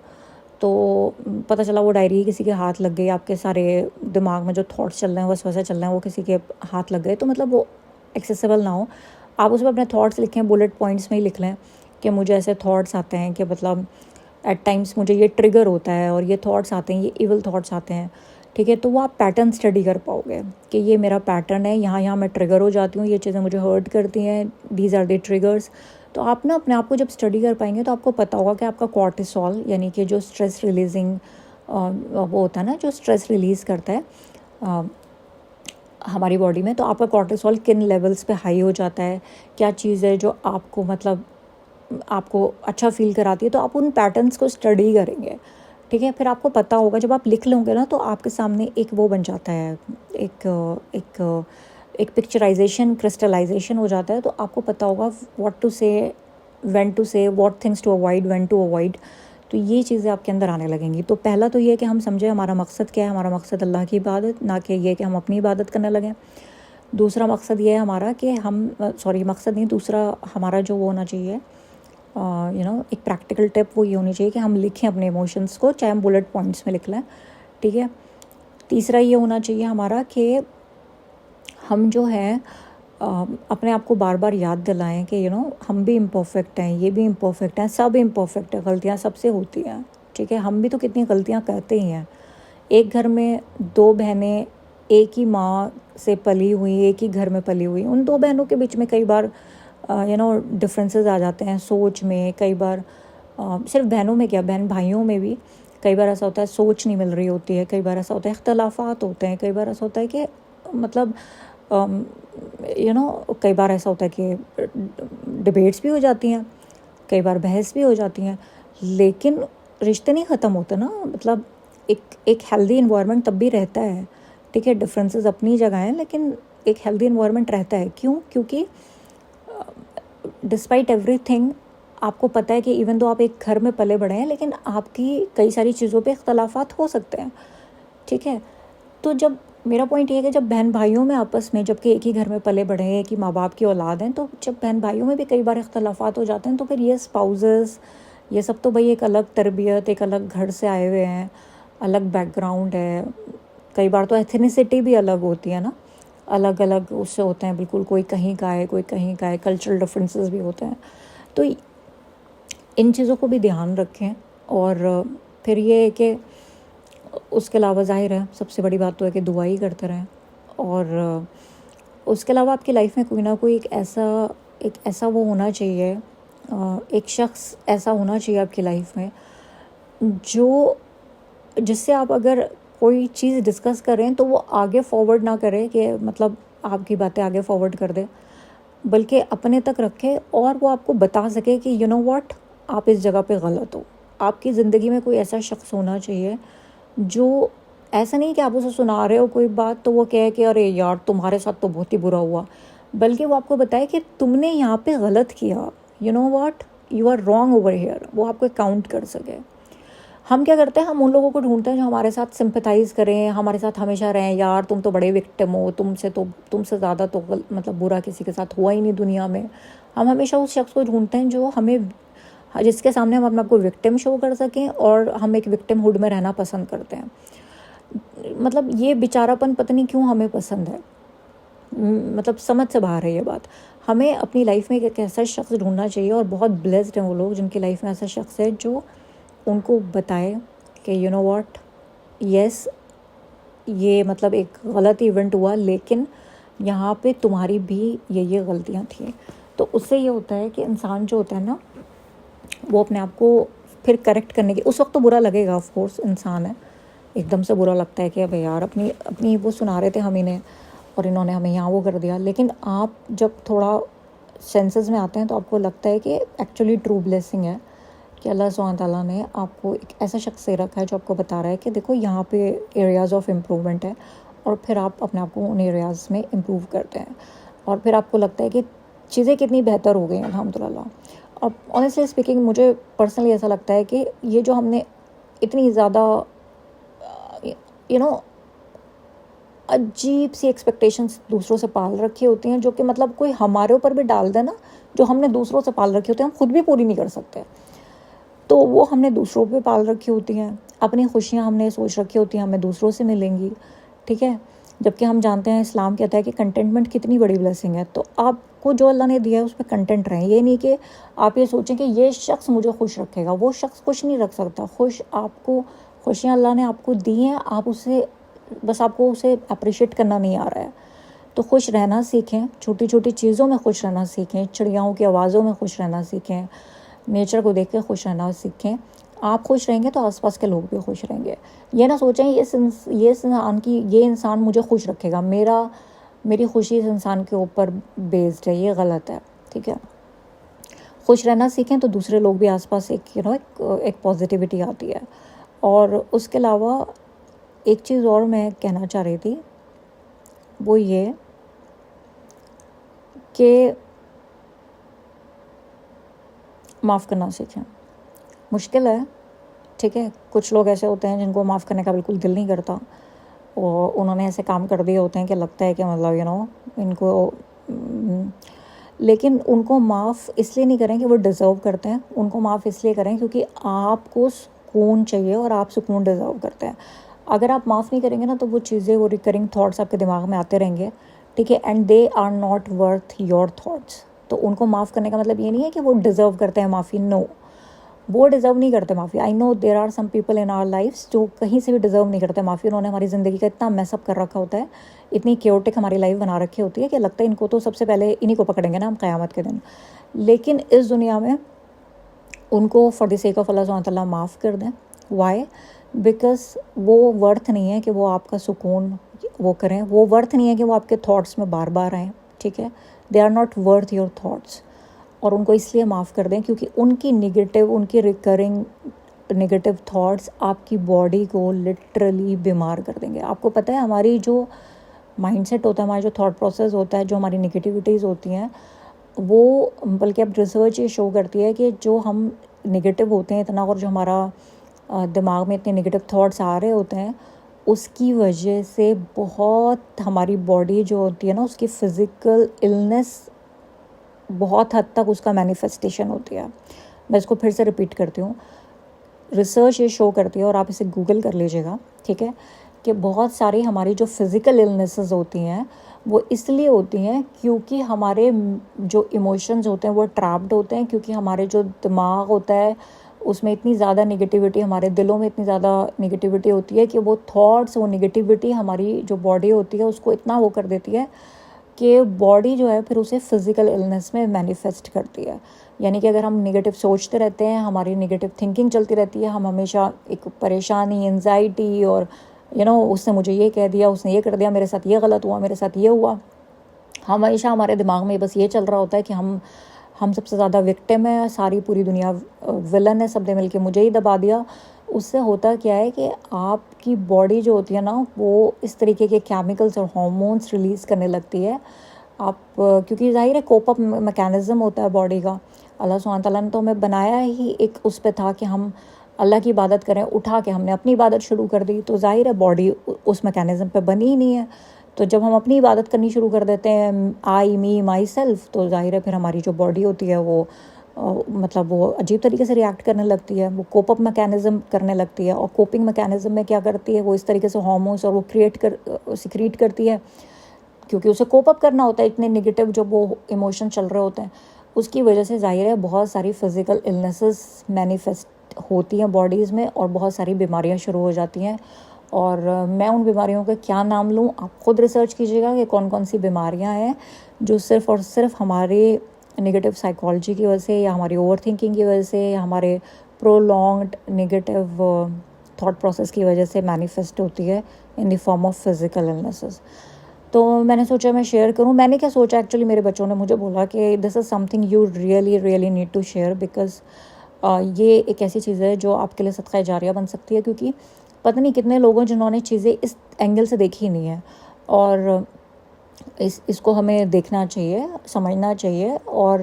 تو پتہ چلا وہ ڈائری کسی کے ہاتھ لگ گئی, آپ کے سارے دماغ میں جو تھاٹس چل رہے ہیں وسوسے چل رہے ہیں وہ کسی کے ہاتھ لگ گئے, تو مطلب وہ ایکسیسیبل نہ ہو. آپ اس میں اپنے تھاٹس لکھیں, بلٹ پوائنٹس میں ہی لکھ لیں کہ مجھے ایسے تھاٹس آتے ہیں کہ مطلب ایٹ ٹائمس مجھے یہ ٹریگر ہوتا ہے اور یہ تھاٹس آتے ہیں, یہ ایول تھاٹس آتے ہیں, ٹھیک ہے. تو وہ آپ پیٹرن اسٹڈی کر پاؤ گے کہ یہ میرا پیٹرن ہے, یہاں میں ٹریگر ہو جاتی ہوں, یہ چیزیں مجھے ہرٹ کرتی ہیں, دیز آر دی ٹریگرس. تو آپ نا اپنے آپ کو جب اسٹڈی کر پائیں گے تو آپ کو پتہ ہوگا کہ آپ کا کورٹیسول یعنی کہ جو اسٹریس ریلیزنگ وہ ہوتا ہے نا, جو اسٹریس ریلیز کرتا ہے ہماری باڈی میں, تو آپ کا کورٹیسول کن لیولس پہ ہائی ہو جاتا ہے, کیا چیز ہے جو آپ کو مطلب آپ کو اچھا فیل کراتی ہے. تو آپ ان پیٹرنس کو اسٹڈی کریں گے, ٹھیک ہے. پھر آپ کو پتہ ہوگا, جب آپ لکھ لوں گے نا تو آپ کے سامنے ایک وہ بن جاتا ہے, ایک پکچرائزیشن, کرسٹلائزیشن ہو جاتا ہے. تو آپ کو پتہ ہوگا what to say, when to say, what things to avoid, when to avoid. تو یہ چیزیں آپ کے اندر آنے لگیں گی. تو پہلا تو یہ کہ ہم سمجھیں ہمارا مقصد کیا ہے. ہمارا مقصد اللہ کی عبادت, نہ کہ یہ کہ ہم اپنی عبادت کرنے لگیں. دوسرا مقصد یہ ہے ہمارا کہ ہم مقصد نہیں, دوسرا ہمارا جو وہ ہونا چاہیے ایک پریکٹیکل ٹپ وہ یہ ہونی چاہیے کہ ہم لکھیں اپنے ایموشنس کو, چاہے ہم بلٹ پوائنٹس میں لکھ لیں, ٹھیک ہے. تیسرا یہ ہونا چاہیے ہمارا کہ ہم جو ہے اپنے آپ کو بار بار یاد دلائیں کہ ہم بھی امپرفیکٹ ہیں, یہ بھی امپرفیکٹ ہیں, سب امپرفیکٹ ہیں, غلطیاں سب سے ہوتی ہیں, ٹھیک ہے. ہم بھی تو کتنی غلطیاں کرتے ہی ہیں. ایک گھر میں دو بہنیں ایک ہی ماں سے پلی ہوئی, ایک ہی گھر میں پلی ہوئی, ان دو بہنوں کے بیچ میں کئی بار ڈفرینسز آ جاتے ہیں سوچ میں. کئی بار صرف بہنوں میں کیا, بہن بھائیوں میں بھی کئی بار ایسا ہوتا ہے سوچ نہیں مل رہی ہوتی ہے, کئی بار ایسا ہوتا ہے اختلافات ہوتے ہیں, کئی بار ایسا ہوتا ہے کہ مطلب کئی بار ایسا ہوتا ہے کہ ڈبیٹس بھی ہو جاتی ہیں, کئی بار بحث بھی ہو جاتی ہیں, لیکن رشتے نہیں ختم ہوتے نا. مطلب ایک ہیلدی انوائرمنٹ تب بھی رہتا ہے, ٹھیک ہے. ڈفرینسز اپنی جگہ ہیں لیکن ایک ہیلدی انوائرمنٹ رہتا ہے. کیونکہ ڈسپائٹ ایوری تھنگ آپ کو پتہ ہے کہ ایون دو آپ ایک گھر میں پلے بڑھے ہیں لیکن آپ کی کئی ساری چیزوں پہ اختلافات ہو سکتے ہیں, ٹھیک ہے. تو جب میرا پوائنٹ یہ ہے کہ جب بہن بھائیوں میں آپس میں, جب کہ ایک ہی گھر میں پلے بڑھے ہیں, ایک ہی ماں باپ کی اولاد ہیں, تو جب بہن بھائیوں میں بھی کئی بار اختلافات ہو جاتے ہیں تو پھر یہ اسپاؤزز یہ سب تو بھائی ایک الگ تربیت, ایک الگ گھر سے آئے ہوئے ہیں, الگ بیک گراؤنڈ ہے. کئی بار تو ایتھنیسٹی بھی الگ ہوتی ہے نا, الگ الگ اس سے ہوتے ہیں بالکل, کوئی کہیں کا ہے کوئی کہیں کا ہے, کلچرل ڈفرینسز بھی ہوتے ہیں. تو ان چیزوں کو بھی دھیان رکھیں. اور پھر یہ ہے کہ اس کے علاوہ ظاہر ہے سب سے بڑی بات تو ہے کہ دعا ہی کرتے رہیں. اور اس کے علاوہ آپ کی لائف میں کوئی نہ کوئی ایک ایسا وہ ہونا چاہیے, ایک شخص ایسا ہونا چاہیے آپ کی لائف میں جس سے آپ اگر کوئی چیز ڈسکس کریں تو وہ آگے فارورڈ نہ کرے کہ مطلب آپ کی باتیں آگے فارورڈ کر دے, بلکہ اپنے تک رکھے اور وہ آپ کو بتا سکے کہ واٹ, آپ اس جگہ پہ غلط ہو. آپ کی زندگی میں کوئی ایسا شخص ہونا چاہیے جو ایسا نہیں کہ آپ اسے سنا رہے ہو کوئی بات تو وہ کہے کہ ارے یار تمہارے ساتھ تو بہت ہی برا ہوا, بلکہ وہ آپ کو بتائے کہ تم نے یہاں پہ غلط کیا, what, you are wrong over here. وہ آپ کو کاؤنٹ کر سکے. ہم کیا کرتے ہیں, ہم ان لوگوں کو ڈھونڈتے ہیں جو ہمارے ساتھ سمپتھائز کریں, ہمارے ساتھ ہمیشہ رہیں, یار تم تو بڑے وکٹم ہو, تم سے زیادہ تو مطلب برا کسی کے ساتھ ہوا ہی نہیں دنیا میں. ہم ہمیشہ اس شخص کو ڈھونڈتے ہیں جو ہمیں, جس کے سامنے ہم اپنا کو وکٹم شو کر سکیں, اور ہم ایک وکٹم ہوڈ میں رہنا پسند کرتے ہیں. مطلب یہ بیچارہپن پتہ نہیں کیوں ہمیں پسند ہے, مطلب سمجھ سے باہر ہے یہ بات. ہمیں اپنی لائف میں ایک ایسا شخص ڈھونڈنا چاہیے, اور بہت بلیسڈ ہیں وہ لوگ جن کی لائف میں ایسا شخص ہے جو ان کو بتائے کہ واٹ, یس یہ مطلب ایک غلط ایونٹ ہوا لیکن یہاں پہ تمہاری بھی یہ غلطیاں تھیں. تو اس سے یہ ہوتا ہے کہ انسان جو ہوتا ہے نا وہ اپنے آپ کو پھر کریکٹ کرنے کی, اس وقت تو برا لگے گا, آف کورس انسان ہے, ایک دم سے برا لگتا ہے کہ اب یار اپنی وہ سنا رہے تھے ہم انہیں اور انہوں نے ہمیں یہاں وہ کر دیا. لیکن آپ جب تھوڑا سینسز میں آتے ہیں تو آپ کو لگتا ہے کہ ایکچولی ٹرو بلیسنگ ہے کہ اللہ سبحانہ تعالیٰ نے آپ کو ایک ایسا شخص دے رکھا ہے جو آپ کو بتا رہا ہے کہ دیکھو یہاں پہ ایریاز آف امپرومنٹ ہے, اور پھر آپ اپنے آپ کو ان ایریاز میں امپروو کرتے ہیں, اور پھر آپ کو لگتا ہے کہ چیزیں کتنی بہتر ہو گئی ہیں الحمدللہ. اور آنیسٹلی اسپیکنگ مجھے پرسنلی ایسا لگتا ہے کہ یہ جو ہم نے اتنی زیادہ عجیب سی ایکسپیکٹیشنس دوسروں سے پال رکھی ہوتی ہیں, جو کہ مطلب کوئی ہمارے اوپر بھی ڈال دے نا, جو ہم نے دوسروں سے پال رکھی ہوتی ہیں ہم خود بھی پوری نہیں کر سکتے. تو وہ ہم نے دوسروں پہ پال رکھی ہوتی ہیں. اپنی خوشیاں ہم نے سوچ رکھی ہوتی ہیں ہمیں دوسروں سے ملیں گی, ٹھیک ہے, جبکہ ہم جانتے ہیں اسلام کہتا ہے کہ کنٹینٹمنٹ کتنی بڑی بلیسنگ ہے. تو آپ کو جو اللہ نے دیا ہے اس پہ کنٹینٹ رہیں. یہ نہیں کہ آپ یہ سوچیں کہ یہ شخص مجھے خوش رکھے گا, وہ شخص خوش نہیں رکھ سکتا. آپ کو خوشیاں اللہ نے آپ کو دی ہیں, آپ اسے بس آپ کو اسے اپریشیٹ کرنا نہیں آ رہا ہے. تو خوش رہنا سیکھیں, چھوٹی چھوٹی چیزوں میں خوش رہنا سیکھیں, چڑیاؤں کی آوازوں میں خوش رہنا سیکھیں, نیچر کو دیکھ کے خوش رہنا سیکھیں. آپ خوش رہیں گے تو آس پاس کے لوگ بھی خوش رہیں گے. یہ نہ سوچیں یہ انسان مجھے خوش رکھے گا, میری خوشی اس انسان کے اوپر بیسڈ ہے, یہ غلط ہے, ٹھیک ہے. خوش رہنا سیکھیں تو دوسرے لوگ بھی آس پاس ایک پازیٹیوٹی آتی ہے. اور اس کے علاوہ ایک چیز اور میں کہنا چاہ رہی تھی, وہ یہ کہ معاف کرنا سیکھیں. مشکل ہے, ٹھیک ہے, کچھ لوگ ایسے ہوتے ہیں جن کو معاف کرنے کا بالکل دل نہیں کرتا, اور انہوں نے ایسے کام کر دیے ہوتے ہیں کہ لگتا ہے کہ مطلب ان کو, لیکن ان کو معاف اس لیے نہیں کریں کہ وہ ڈیزرو کرتے ہیں, ان کو معاف اس لیے کریں کیونکہ آپ کو سکون چاہیے اور آپ سکون ڈیزرو کرتے ہیں. اگر آپ معاف نہیں کریں گے نا تو وہ چیزیں, وہ ریکرنگ تھاٹس آپ کے دماغ میں آتے رہیں گے, ٹھیک ہے, and they are not worth your thoughts. تو ان کو معاف کرنے کا مطلب یہ نہیں ہے کہ وہ ڈیزرو کرتے ہیں معافی, نو, وہ ڈیزرو نہیں کرتے معافی. I know there are some people in our lives جو کہیں سے بھی ڈیزرو نہیں کرتے معافی. انہوں نے ہماری زندگی کا اتنا میس اپ کر رکھا ہوتا ہے, اتنی کیوٹک ہماری لائف بنا رکھی ہوتی ہے کہ لگتا ہے ان کو تو سب سے پہلے انہی کو پکڑیں گے نا ہم قیامت کے دن. لیکن اس دنیا میں ان کو فار دی سیک آف اللہ سبحانہ وتعالیٰ معاف کر دیں. وائی؟ بیکاز وہ ورتھ نہیں ہے کہ وہ آپ کا سکون وہ کریں, وہ ورتھ نہیں ہے کہ وہ آپ کے تھاٹس میں بار بار آئیں, ٹھیک ہے. They are not worth your thoughts. اور ان کو اس لیے معاف کر دیں کیونکہ ان کی نگیٹو, ان کی ریکرنگ نگیٹو تھاٹس آپ کی باڈی کو لٹرلی بیمار کر دیں گے. آپ کو پتہ ہے ہماری جو مائنڈ سیٹ ہوتا ہے, ہمارا جو تھاٹ پروسیس ہوتا ہے, جو ہماری نگیٹیوٹیز ہوتی ہیں, وہ بلکہ اب ریسرچ یہ شو کرتی ہے کہ جو ہم نگیٹو ہوتے ہیں اتنا, اور جو ہمارا دماغ میں اتنے نگیٹو تھاٹس آ رہے ہوتے ہیں, اس کی وجہ سے بہت ہماری باڈی جو ہوتی ہے نا, اس کی فزیکل النس بہت حد تک اس کا مینیفیسٹیشن ہوتی ہے. میں اس کو پھر سے ریپیٹ کرتی ہوں, ریسرچ یہ شو کرتی ہے, اور آپ اسے گوگل کر لیجیے گا, ٹھیک ہے, کہ بہت ساری ہماری جو فزیکل النیسز ہوتی ہیں وہ اس لیے ہوتی ہیں کیونکہ ہمارے جو ایموشنز ہوتے ہیں وہ ٹریپڈ ہوتے ہیں, کیونکہ ہمارے جو دماغ ہوتا ہے اس میں اتنی زیادہ نگیٹیوٹی, ہمارے دلوں میں اتنی زیادہ نگیٹیوٹی ہوتی ہے کہ وہ تھاٹس, وہ نگیٹیوٹی ہماری جو باڈی ہوتی ہے اس کو اتنا وہ کر دیتی ہے کہ باڈی جو ہے پھر اسے فزیکل النس میں مینیفیسٹ کرتی ہے. یعنی کہ اگر ہم نگیٹو سوچتے رہتے ہیں, ہماری نگیٹو تھنکنگ چلتی رہتی ہے, ہم ہمیشہ ایک پریشانی, انزائٹی, اور اس نے مجھے یہ کہہ دیا, اس نے یہ کر دیا, میرے ساتھ یہ غلط ہوا, میرے ساتھ یہ ہوا, ہمیشہ ہمارے دماغ میں بس یہ چل رہا ہوتا ہے کہ ہم سب سے زیادہ وکٹم ہیں, ساری پوری دنیا ولن ہے, سب نے مل کے مجھے ہی دبا دیا. اس سے ہوتا کیا ہے کہ آپ کی باڈی جو ہوتی ہے نا, وہ اس طریقے کے کیمیکلز اور ہارمونس ریلیز کرنے لگتی ہے. آپ کیونکہ ظاہر ہے کوپ اپ میکینزم ہوتا ہے باڈی کا, اللہ سبحانہ تعالیٰ نے تو ہمیں بنایا ہی ایک اس پہ تھا کہ ہم اللہ کی عبادت کریں. اٹھا کے ہم نے اپنی عبادت شروع کر دی, تو ظاہر ہے باڈی اس میکینزم پہ بنی ہی نہیں ہے. تو جب ہم اپنی عبادت کرنی شروع کر دیتے ہیں, آئی, می, مائی سیلف, تو ظاہر ہے پھر ہماری جو باڈی ہوتی ہے وہ مطلب وہ عجیب طریقے سے ریئیکٹ کرنے لگتی ہے, وہ کوپ اپ میکینزم کرنے لگتی ہے. اور کوپنگ میکینزم میں کیا کرتی ہے, وہ اس طریقے سے ہارمونس اور وہ سیکریٹ کرتی ہے, کیونکہ اسے کوپ اپ کرنا ہوتا ہے اتنے نگیٹو جب وہ ایموشن چل رہے ہوتے ہیں. اس کی وجہ سے ظاہر ہے بہت ساری فزیکل النیسز مینیفیسٹ ہوتی ہیں باڈیز میں, اور بہت ساری بیماریاں شروع ہو جاتی ہیں. اور میں ان بیماریوں کے کیا نام لوں, آپ خود ریسرچ کیجیے گا کہ کون کون سی بیماریاں ہیں جو صرف اور صرف ہمارے نگیٹو سائیکالوجی کی وجہ سے, یا ہماری اوور تھنکنگ کی وجہ سے, یا ہمارے پرولونگڈ نگیٹو تھاٹ پروسیس کی وجہ سے مینیفیسٹ ہوتی ہے ان دی فارم آف فزیکل النیسز. تو میں نے سوچا میں شیئر کروں. میں نے کیا سوچا, ایکچولی میرے بچوں نے مجھے بولا کہ this is something you really need to share, because یہ ایک ایسی چیز ہے جو آپ کے لیے صدقہ جاریہ بن سکتی ہے, کیونکہ پتہ نہیں کتنے لوگوں جنہوں نے چیزیں اس اینگل سے دیکھی نہیں ہیں, اور اس کو ہمیں دیکھنا چاہیے, سمجھنا چاہیے. اور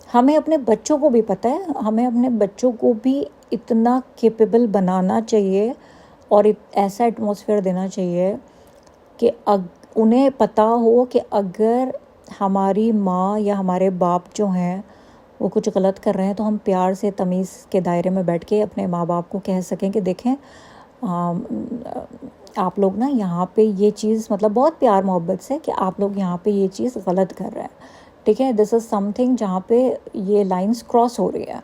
ہمیں اپنے بچوں کو بھی پتہ ہے, ہمیں اپنے بچوں کو بھی اتنا کیپیبل بنانا چاہیے اور ایسا ایٹماسفیئر دینا چاہیے کہ انہیں پتہ ہو کہ اگر ہماری ماں یا ہمارے باپ جو ہیں وہ کچھ غلط کر رہے ہیں تو ہم پیار سے تمیز کے دائرے میں بیٹھ کے اپنے ماں باپ کو کہہ سکیں کہ دیکھیں آپ لوگ نا یہاں پہ یہ چیز مطلب بہت پیار محبت سے کہ آپ لوگ یہاں پہ یہ چیز غلط کر رہے ہیں, ٹھیک ہے, دس از سم تھنگ جہاں پہ یہ لائنس کراس ہو رہی ہے.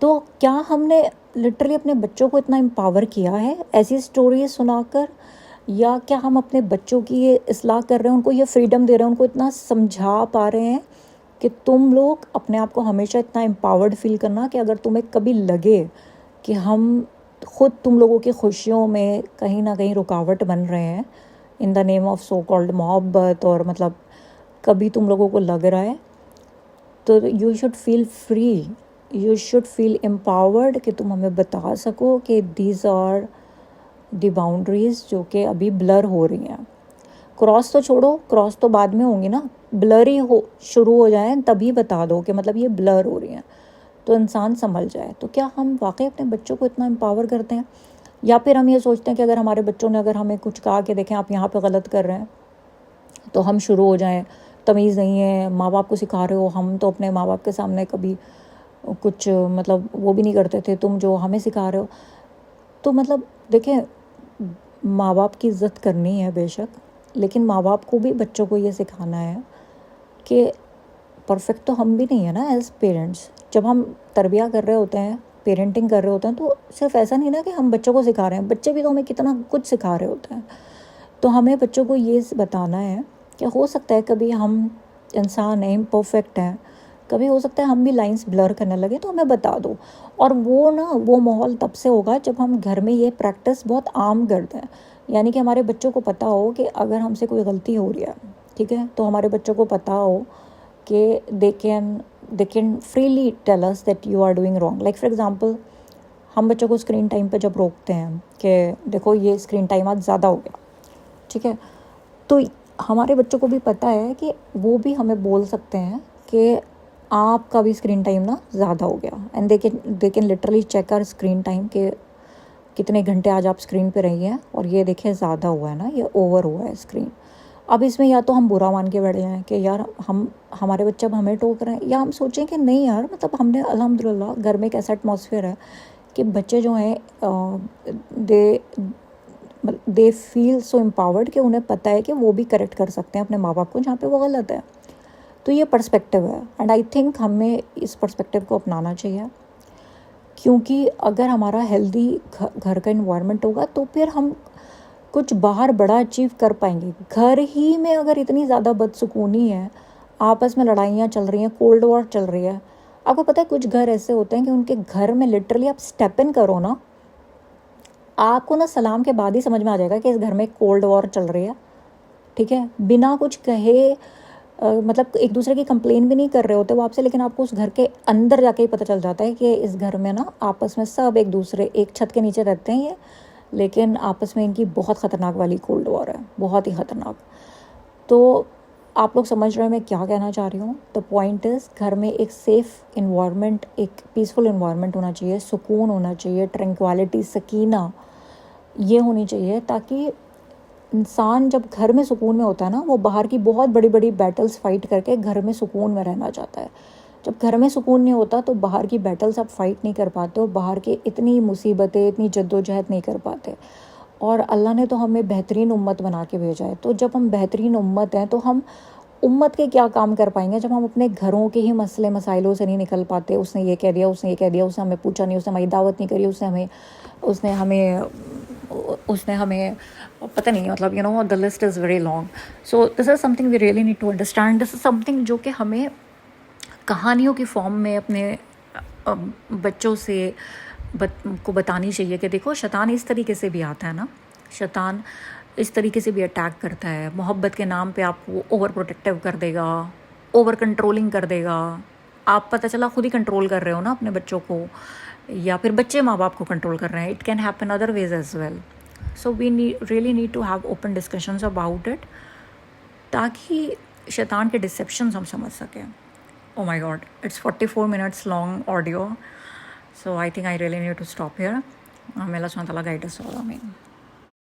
تو کیا ہم نے لٹرلی اپنے بچوں کو اتنا امپاور کیا ہے ایسی اسٹوریز سنا کر, یا کیا ہم اپنے بچوں کی یہ اصلاح کر رہے ہیں, ان کو یہ فریڈم دے رہے ہیں, ان کو اتنا سمجھا پا رہے ہیں کہ تم لوگ اپنے آپ کو ہمیشہ اتنا امپاورڈ فیل کرنا کہ اگر تمہیں کبھی لگے کہ ہم خود تم لوگوں کی خوشیوں میں کہیں نہ کہیں رکاوٹ بن رہے ہیں ان the name of so called محبت, اور مطلب کبھی تم لوگوں کو لگ رہا ہے, تو you should feel free, you should feel empowered کہ تم ہمیں بتا سکو کہ دیز آر دی باؤنڈریز جو کہ ابھی بلر ہو رہی ہیں. کراس تو چھوڑو, کراس تو بعد میں ہوں گی نا, بلر ہی شروع ہو جائیں تبھی بتا دو کہ مطلب یہ بلر ہو رہی ہیں تو انسان سنبھل جائے. تو کیا ہم واقعی اپنے بچوں کو اتنا امپاور کرتے ہیں, یا پھر ہم یہ سوچتے ہیں کہ اگر ہمارے بچوں نے اگر ہمیں کچھ کہا کہ دیکھیں آپ یہاں پہ غلط کر رہے ہیں تو ہم شروع ہو جائیں, تمیز نہیں ہے, ماں باپ کو سکھا رہے ہو, ہم تو اپنے ماں باپ کے سامنے کبھی کچھ مطلب وہ بھی نہیں کرتے تھے, تم جو ہمیں سکھا رہے ہو. تو مطلب دیکھیں ماں باپ کی عزت کرنی ہے بے شک, لیکن ماں باپ کو بھی بچوں کو یہ سکھانا ہے کہ پرفیکٹ تو ہم بھی نہیں ہیں نا ایز پیرنٹس. جب ہم تربیہ کر رہے ہوتے ہیں, پیرنٹنگ کر رہے ہوتے ہیں, تو صرف ایسا نہیں نا کہ ہم بچوں کو سکھا رہے ہیں, بچے بھی تو ہمیں کتنا کچھ سکھا رہے ہوتے ہیں. تو ہمیں بچوں کو یہ بتانا ہے کہ ہو سکتا ہے کبھی ہم انسان ہیں, امپرفیکٹ ہیں, کبھی ہو سکتا ہے ہم بھی لائنس بلر کرنے لگے, تو ہمیں بتا دو. اور وہ ماحول تب سے ہوگا جب ہم گھر میں یہ پریکٹس بہت عام کر دیں, یعنی کہ ہمارے بچوں کو پتہ ہو کہ اگر ہم سے کوئی غلطی ہو رہی ہے, ٹھیک ہے, تو ہمارے بچوں کو پتہ ہو کہ they can freely tell us that you are doing wrong. Like for example, ہم بچوں کو اسکرین ٹائم پہ جب روکتے ہیں کہ دیکھو یہ اسکرین ٹائم آج زیادہ ہو گیا, ٹھیک ہے, تو ہمارے بچوں کو بھی پتہ ہے کہ وہ بھی ہمیں بول سکتے ہیں کہ آپ کا بھی اسکرین ٹائم نا زیادہ ہو گیا, and they can literally check our screen time کہ کتنے گھنٹے آج آپ اسکرین پہ رہی ہیں, اور یہ دیکھیں زیادہ ہوا ہے نا, یہ اوور ہوا ہے اسکرین. اب اس میں یا تو ہم برا مان کے بیٹھ جائیں کہ یار ہمارے بچے اب ہمیں ٹوک رہے ہیں, یا ہم سوچیں کہ نہیں یار مطلب ہم نے الحمدللہ گھر میں ایک ایسا ایٹماسفیئر ہے کہ بچے جو ہیں دے فیل سو امپاورڈ کہ انہیں پتہ ہے کہ وہ بھی کریکٹ کر سکتے ہیں اپنے ماں باپ کو جہاں پہ وہ غلط ہے. تو یہ پرسپیکٹیو ہے, اینڈ آئی تھنک ہمیں اس پرسپیکٹیو کو اپنانا چاہیے, کیونکہ اگر ہمارا ہیلدی گھر کا انوائرمنٹ ہوگا تو پھر ہم کچھ باہر بڑا اچیو کر پائیں گے. گھر ہی میں اگر اتنی زیادہ بدسکونی ہے, آپس میں لڑائیاں چل رہی ہیں, کولڈ وار چل رہی ہے, آپ کو پتہ ہے کچھ گھر ایسے ہوتے ہیں کہ ان کے گھر میں لٹرلی آپ اسٹیپ ان کرو نا, آپ کو نا سلام کے بعد ہی سمجھ میں آ جائے گا کہ اس گھر میں کولڈ وار چل رہی ہے, ٹھیک ہے, بنا کچھ کہے مطلب ایک دوسرے کی کمپلین بھی نہیں کر رہے ہوتے وہ آپ سے, لیکن آپ کو اس گھر کے اندر جا کے ہی پتہ چل جاتا ہے کہ اس گھر میں نا آپس میں سب ایک چھت کے نیچے رہتے ہیں یہ, لیکن آپس میں ان کی بہت خطرناک والی کولڈ وار ہے, بہت ہی خطرناک. تو آپ لوگ سمجھ رہے ہیں میں کیا کہنا چاہ رہی ہوں. دا پوائنٹ از گھر میں ایک سیف انوائرمنٹ, ایک پیسفل انوائرمنٹ ہونا چاہیے, سکون ہونا چاہیے, ٹرنکوالٹی, سکینہ یہ ہونی چاہیے, تاکہ انسان جب گھر میں سکون میں ہوتا ہے نا, وہ باہر کی بہت بڑی بڑی بیٹلز فائٹ کر کے گھر میں سکون میں رہنا چاہتا ہے. جب گھر میں سکون نہیں ہوتا تو باہر کی بیٹلز آپ فائٹ نہیں کر پاتے, اور باہر کی اتنی مصیبتیں, اتنی جد و جہد نہیں کر پاتے. اور اللہ نے تو ہمیں بہترین امت بنا کے بھیجا ہے, تو جب ہم بہترین امت ہیں تو ہم امت کے کیا کام کر پائیں گے جب ہم اپنے گھروں کے ہی مسئلے مسائلوں سے نہیں نکل پاتے. اس نے یہ کہہ دیا, اس نے یہ کہہ دیا, اس نے ہمیں پوچھا نہیں, اس نے ہماری دعوت نہیں کری, اس نے ہمیں پتہ نہیں, مطلب you know the list is very long. So this is something we really need to understand. This is something جو کہ ہمیں کہانیوں کی فارم میں اپنے بچوں سے کو بتانی چاہیے کہ دیکھو شیطان اس طریقے سے بھی آتا ہے نا, شیطان اس طریقے سے بھی اٹیک کرتا ہے. محبت کے نام پہ آپ کو اوور پروٹیکٹیو کر دے گا, اوور کنٹرولنگ کر دے گا. آپ پتہ چلا خود ہی کنٹرول کر رہے ہو نا اپنے بچوں کو, یا پھر بچے ماں باپ کو کنٹرول کر رہے ہیں. It can happen otherwise as well. So we really need to have open discussions about it, تاکہ شیطان کے ڈسیپشنز ہم سمجھ سکیں. Oh my God, it's 44 minutes long audio. So I think I really need to stop here. May Allah subhanahu wa ta'ala guide us all. Ameen.